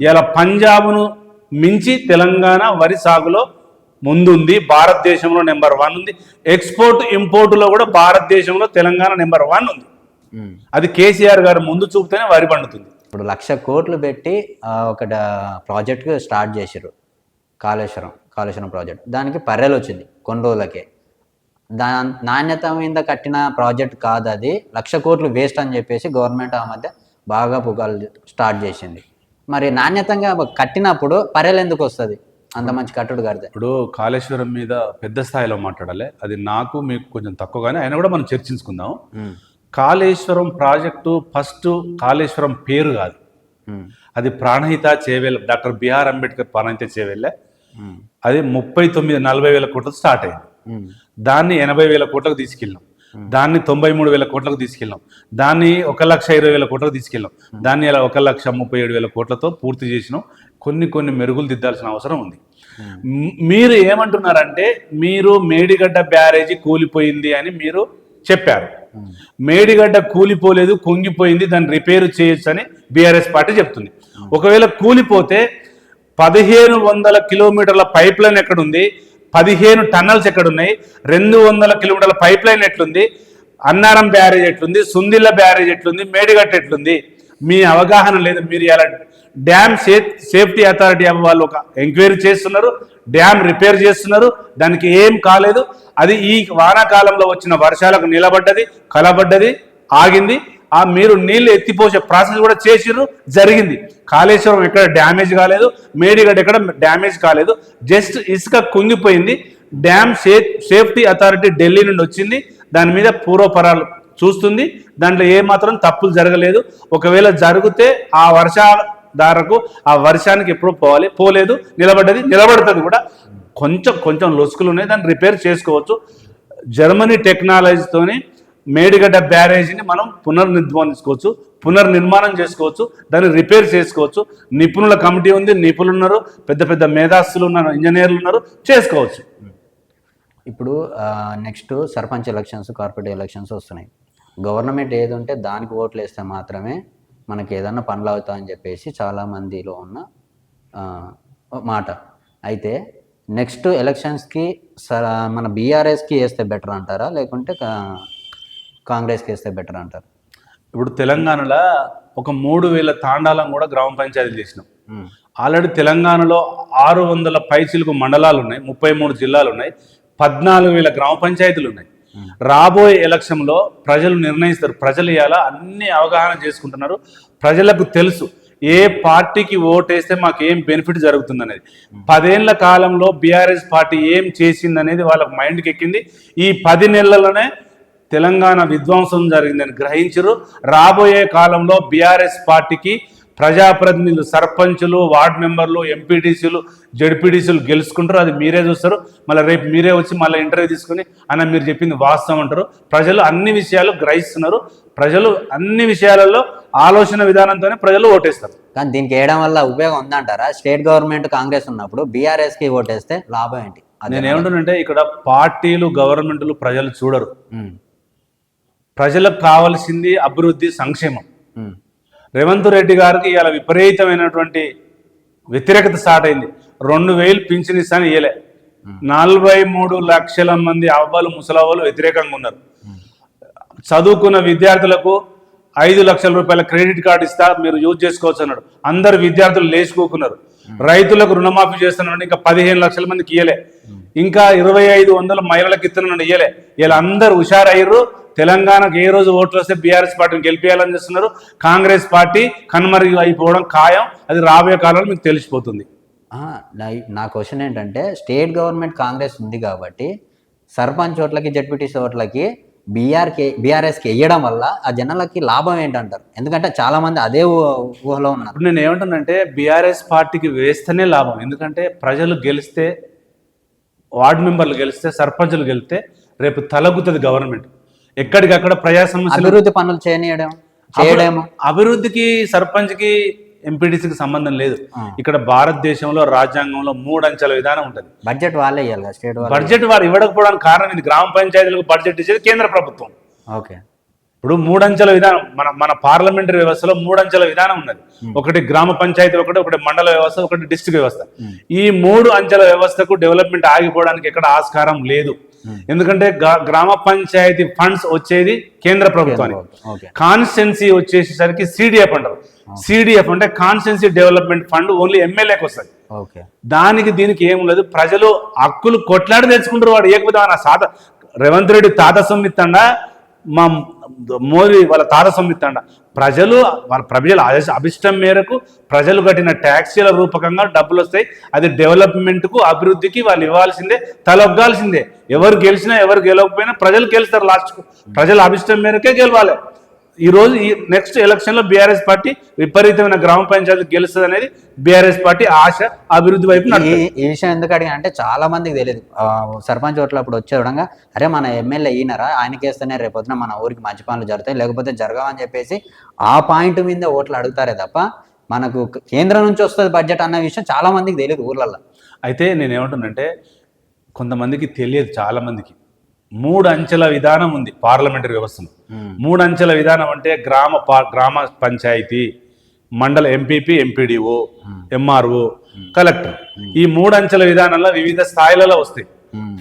ఇలా పంజాబ్ను మించి తెలంగాణ వరి సాగులో ముందుంది, భారతదేశంలో నెంబర్ 1 ఉంది. ఎక్స్పోర్ట్ ఇంపోర్టులో కూడా భారతదేశంలో తెలంగాణ నెంబర్ 1 ఉంది. అది కేసీఆర్ గారు ముందు చూపుతేనే వరి పండుతుంది. ఇప్పుడు 1,00,000 కోట్లు పెట్టి ఒక ప్రాజెక్ట్ స్టార్ట్ చేశారు, కాళేశ్వరం ప్రాజెక్ట్. దానికి పర్రెలు వచ్చింది కొన్ని రోజులకే. నాణ్యత మీద కట్టిన ప్రాజెక్ట్ కాదు అది, 1,00,000 కోట్లు వేస్ట్ అని చెప్పేసి గవర్నమెంట్ ఆ మధ్య బాగా పుకాలు స్టార్ట్ చేసింది. మరి నాణ్యతంగా కట్టినప్పుడు పర్రెలు ఎందుకు వస్తుంది? అంత మంచి కట్టుడు కడితే. ఇప్పుడు కాళేశ్వరం మీద పెద్ద స్థాయిలో మాట్లాడాలి, అది నాకు మీకు కొంచెం తక్కువగానే అయినా కూడా మనం చర్చించుకుందాం. కాళేశ్వరం ప్రాజెక్టు ఫస్ట్ కాళేశ్వరం పేరు కాదు, అది ప్రాణహిత చేవేళ్ళ, డాక్టర్ బిఆర్ అంబేద్కర్ ప్రాణహిత చేవేళ్ళే. అది 39-40 వేల కోట్లతో స్టార్ట్ అయింది. దాన్ని 80 వేల కోట్లకు తీసుకెళ్ళాం, దాన్ని 93 వేల కోట్లకు తీసుకెళ్ళాం, దాన్ని 1,20,000 వేల కోట్లకు తీసుకెళ్ళాం, దాన్ని అలా 1,37,000 వేల కోట్లతో పూర్తి చేసినాం. కొన్ని మెరుగులు దిద్దాల్సిన అవసరం ఉంది. మీరు ఏమంటున్నారంటే, మీరు మేడిగడ్డ బ్యారేజీ కూలిపోయింది అని మీరు చెప్పారు. మేడిగడ్డ కూలిపోలేదు, కుంగిపోయింది, దాన్ని రిపేర్ చేయొచ్చు అని బీఆర్ఎస్ పార్టీ చెప్తుంది. ఒకవేళ కూలిపోతే 1,500 కిలోమీటర్ల పైప్ లైన్ ఎక్కడుంది, 15 టన్నల్స్ ఎక్కడున్నాయి, 200 కిలోమీటర్ల పైప్ లైన్ ఎట్లుంది, అన్నారం బ్యారేజ్ ఎట్లుంది, సుందిల్ల బ్యారేజ్ ఎట్లుంది, మేడిగడ్డ ఎట్లుంది, మీ అవగాహన లేదు. మీరు ఇలా డ్యామ్ సేఫ్టీ అథారిటీ వాళ్ళు ఒక ఎంక్వైరీ చేస్తున్నారు, డ్యామ్ రిపేర్ చేస్తున్నారు, దానికి ఏం కాలేదు. అది ఈ వానాకాలంలో వచ్చిన వర్షాలకు నిలబడ్డది, కలబడ్డది, ఆగింది. మీరు నీళ్ళు ఎత్తిపోసే ప్రాసెస్ కూడా చేసిర్రు, జరిగింది. కాళేశ్వరం ఎక్కడ డ్యామేజ్ కాలేదు, మేడిగడ్డ ఎక్కడ డ్యామేజ్ కాలేదు, జస్ట్ ఇసుక కుంగిపోయింది. డ్యామ్ సేఫ్టీ అథారిటీ ఢిల్లీ నుండి వచ్చింది, దాని మీద పూర్వపరాలు చూస్తుంది, దాంట్లో ఏమాత్రం తప్పులు జరగలేదు. ఒకవేళ జరిగితే ఆ వర్షాధారకు ఆ వర్షానికి ఎప్పుడు పోలేదు, నిలబడుతుంది కూడా. కొంచెం లొసుకులు ఉన్నాయి, దాన్ని రిపేర్ చేసుకోవచ్చు. జర్మనీ టెక్నాలజీతోని మేడిగడ్డ బ్యారేజీని మనం పునర్నిర్మాణం చేసుకోవచ్చు, దాన్ని రిపేర్ చేసుకోవచ్చు. నిపుణుల కమిటీ ఉంది, నిపుణులు ఉన్నారు, పెద్ద మేధాస్తులు ఉన్నారు, ఇంజనీర్లు ఉన్నారు, చేసుకోవచ్చు. ఇప్పుడు next sarpanch elections, corporate elections వస్తున్నాయి. గవర్నమెంట్ ఏది ఉంటే దానికి ఓట్లు వేస్తే మాత్రమే మనకి ఏదన్నా పనులు అవుతాయని చెప్పేసి చాలామందిలో ఉన్న ఆ, మాట. అయితే నెక్స్ట్ ఎలక్షన్స్కి మన బీఆర్ఎస్కి వేస్తే బెటర్ అంటారా, లేకుంటే కాంగ్రెస్కి వేస్తే బెటర్ అంటారా? ఇప్పుడు తెలంగాణలో ఒక 3,000 తాండాలను కూడా గ్రామ పంచాయతీలు చేసినాం. ఆల్రెడీ తెలంగాణలో 600 పైచిలుకు మండలాలు ఉన్నాయి, 33 జిల్లాలు ఉన్నాయి, 14,000 గ్రామ పంచాయతీలు ఉన్నాయి. రాబోయే ఎలక్షన్లో ప్రజలు నిర్ణయిస్తారు. ప్రజలు ఇలా అన్ని అవగాహన చేసుకుంటున్నారు. ప్రజలకు తెలుసు ఏ పార్టీకి ఓటేస్తే మాకు ఏం బెనిఫిట్ జరుగుతుంది అనేది. 10 ఏళ్ల కాలంలో బీఆర్ఎస్ పార్టీ ఏం చేసింది అనేది వాళ్ళకి మైండ్కి ఎక్కింది. ఈ 10 నెలల్లోనే తెలంగాణ విధ్వంసం జరిగిందని గ్రహించరు. రాబోయే కాలంలో బీఆర్ఎస్ పార్టీకి ప్రజాప్రతినిధులు, సర్పంచులు, వార్డు మెంబర్లు, ఎంపీటీసీలు, జడ్పీటీసీలు గెలుచుకుంటారు. అది మీరే చూస్తారు. మళ్ళీ రేపు మీరే వచ్చి మళ్ళీ ఇంటర్వ్యూ తీసుకుని అన్న మీరు చెప్పింది వాస్తవం అంటారు. ప్రజలు అన్ని విషయాలు గ్రహిస్తున్నారు. ప్రజలు అన్ని విషయాలలో ఆలోచన విధానంతోనే ప్రజలు ఓటేస్తారు. కానీ దీనికి వేయడం వల్ల ఉపయోగం ఉందంటారా? స్టేట్ గవర్నమెంట్ కాంగ్రెస్ ఉన్నప్పుడు బీఆర్ఎస్కి ఓటేస్తే లాభం ఏంటి? నేను ఏమంటానంటే ఇక్కడ పార్టీలు, గవర్నమెంట్లు ప్రజలు చూడరు. ప్రజలకు కావాల్సింది అభివృద్ధి, సంక్షేమం. రేవంత్ రెడ్డి గారికి ఇలా విపరీతమైనటువంటి వ్యతిరేకత స్టార్ట్ అయింది. 2,000 పింఛన్ ఇస్తాను ఇయ్యలే. 43 లక్షల మంది అవ్వలు, ముసలవ్వలు వ్యతిరేకంగా ఉన్నారు. చదువుకున్న విద్యార్థులకు 5 లక్షల రూపాయల క్రెడిట్ కార్డు ఇస్తా, మీరు యూజ్ చేసుకోవచ్చు అన్నాడు. అందరు విద్యార్థులు లేచిపోకున్నారు. రైతులకు రుణమాఫీ చేస్తున్నాడు, ఇంకా 15 లక్షల మందికి ఇయ్యలే. ఇంకా 2,500 మహిళలకు ఇస్తున్నాడు, ఇయ్యలే. ఇలా అందరు హుషారయ్యారు. తెలంగాణకు ఏ రోజు ఓట్లు వస్తే బీఆర్ఎస్ పార్టీని గెలిపేయాలని చేస్తున్నారు. కాంగ్రెస్ పార్టీ కనుమరుగు అయిపోవడం ఖాయం. అది రాబోయే కాలంలో మీకు తెలిసిపోతుంది. నా క్వశ్చన్ ఏంటంటే, స్టేట్ గవర్నమెంట్ కాంగ్రెస్ ఉంది కాబట్టి సర్పంచ్ ఓట్లకి, జడ్పీటీసీ ఓట్లకి బీఆర్ఎస్కి వేయడం వల్ల ఆ జనాలకి లాభం ఏంటంటారు? ఎందుకంటే చాలా మంది అదే ఊహలో ఉన్నారు. నేను ఏమంటానంటే బీఆర్ఎస్ పార్టీకి వేస్తేనే లాభం. ఎందుకంటే ప్రజలు గెలిస్తే, వార్డు మెంబర్లు గెలిస్తే, సర్పంచులు గెలిస్తే రేపు తలగుతుంది గవర్నమెంట్. ఎక్కడికక్కడ ప్రజా సమస్యలు, అభివృద్ధి పనులు చేయడము. అభివృద్ధికి సర్పంచ్కి, ఎంపీటీసీకి సంబంధం లేదు. ఇక్కడ భారతదేశంలో రాజ్యాంగంలో 3 అంచెల విధానం ఉంటుంది. బడ్జెట్ వాళ్ళే ఇవ్వాలి. స్టేట్ బడ్జెట్ వారు ఇవ్వకపోవడానికి కారణం ఇది. గ్రామ పంచాయతీలకు బడ్జెట్ ఇచ్చేది కేంద్ర ప్రభుత్వం. ఓకే. ఇప్పుడు 3 అంచెల విధానం మన పార్లమెంటరీ వ్యవస్థలో 3 అంచెల విధానం ఉన్నది. ఒకటి గ్రామ పంచాయతీ, ఒకటి మండల వ్యవస్థ, ఒకటి డిస్ట్రిక్ట్ వ్యవస్థ. ఈ 3 అంచెల వ్యవస్థకు డెవలప్మెంట్ ఆగిపోవడానికి ఎక్కడ ఆస్కారం లేదు. ఎందుకంటే గ్రామ పంచాయతీ ఫండ్స్ వచ్చేది కేంద్ర ప్రభుత్వానికి. కాన్స్టిట్యున్సీ వచ్చేసరికి సిడిఎఫ్ అంటారు. సిడిఎఫ్ అంటే కాన్స్టిట్యున్సీ డెవలప్మెంట్ ఫండ్ ఓన్లీ ఎమ్మెల్యేకి వస్తుంది. దానికి దీనికి ఏం లేదు. ప్రజలు హక్కులు కొట్లాడి తెచ్చుకుంటారు. వాడు ఏకపోతే నా రేవంత్ రెడ్డి తాత సొమ్మిత్తండా, మా మోదీ వాళ్ళ తాత సొమ్మిత్తండా. ప్రజలు అభిష్టం మేరకు ప్రజలు కట్టిన ట్యాక్సీల రూపకంగా డబ్బులు వస్తాయి. అది డెవలప్మెంట్కు, అభివృద్ధికి వాళ్ళు ఇవ్వాల్సిందే, తలొగ్గాల్సిందే. ఎవరు గెలిచినా ఎవరు గెలవకపోయినా ప్రజలు గెలుస్తారు. లాస్ట్కు ప్రజల అభిష్టం మేరకే గెలవాలి. ఈరోజు ఈ నెక్స్ట్ ఎలక్షన్లో బీఆర్ఎస్ పార్టీ విపరీతమైన గ్రామ పంచాయతీ గెలుస్తుంది అనేది బీఆర్ఎస్ పార్టీ ఆశ, అభివృద్ధి వైపు. ఈ విషయం ఎందుకు అడిగా అంటే చాలా మందికి తెలియదు. సర్పంచ్ ఓట్లు అప్పుడు వచ్చే విధంగా, అరే మన ఎమ్మెల్యే ఈయనరా, ఆయనకేస్తేనే రేపొద్దున మన ఊరికి మంచి పనులు జరుగుతాయి, లేకపోతే జరగవని చెప్పేసి ఆ పాయింట్ మీద ఓట్లు అడుగుతారే తప్ప మనకు కేంద్రం నుంచి వస్తుంది బడ్జెట్ అన్న విషయం చాలా మందికి తెలియదు ఊర్లలో. అయితే నేనేమంటున్నానంటే కొంతమందికి తెలియదు. చాలా మందికి 3 అంచెల విధానం ఉంది పార్లమెంటరీ వ్యవస్థలో. 3 అంచెల విధానం అంటే గ్రామ పంచాయతీ, మండల ఎంపీపీ, ఎంపీడీఓ, ఎంఆర్ఓ, కలెక్టర్. ఈ 3 అంచెల విధానంలో వివిధ స్థాయిలలో వస్తాయి.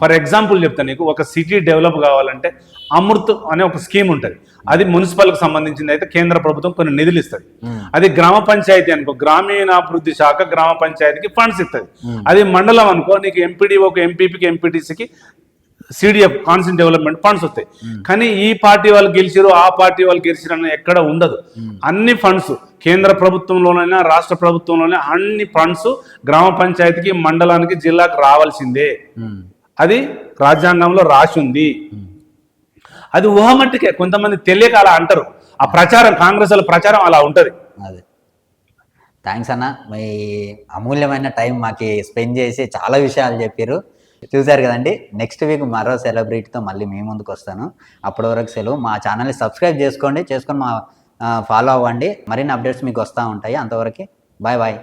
ఫర్ ఎగ్జాంపుల్ చెప్తాను నీకు. ఒక సిటీ డెవలప్ కావాలంటే అమృత్ అనే ఒక స్కీమ్ ఉంటుంది. అది మున్సిపల్కి సంబంధించింది. అయితే కేంద్ర ప్రభుత్వం కొన్ని నిధులు ఇస్తుంది. అది గ్రామ పంచాయతీ అనుకో, గ్రామీణాభివృద్ధి శాఖ గ్రామ పంచాయతీకి ఫండ్స్ ఇస్తుంది. అది మండలం అనుకో, నీకు ఎంపీడీఓకి, ఎంపీపీకి, ఎంపీటీసీకి సిడిఎఫ్ కాన్స్టిట్యూషన్ డెవలప్మెంట్ ఫండ్స్ వస్తాయి. కానీ ఈ పార్టీ వాళ్ళు గెలిచారు, ఆ పార్టీ వాళ్ళు గెలిచారు అన్న ఎక్కడ ఉండదు. అన్ని ఫండ్స్ కేంద్ర ప్రభుత్వంలోనైనా రాష్ట్ర ప్రభుత్వంలోనే అన్ని ఫండ్స్ గ్రామ పంచాయతీకి, మండలానికి, జిల్లాకు రావాల్సిందే. అది రాజ్యాంగంలో రాసి ఉంది. అది ఊహమట్టుకే. కొంతమంది తెలియక అలా అంటారు. ఆ ప్రచారం, కాంగ్రెస్ వాళ్ళ ప్రచారం అలా ఉంటుంది. అదే. థ్యాంక్స్ అన్న, మీ అమూల్యమైన టైం మాకు స్పెండ్ చేసి చాలా విషయాలు చెప్పారు. చూసారు కదండి. నెక్స్ట్ వీక్ మరో సెలబ్రిటీతో మళ్ళీ మీ ముందుకు వస్తాను. అప్పటి వరకు సెలవు. మా ఛానల్ని సబ్స్క్రైబ్ చేసుకొని మా ఫాలో అవ్వండి. మరిన్ని అప్డేట్స్ మీకు వస్తూ ఉంటాయి. అంతవరకు బాయ్ బాయ్.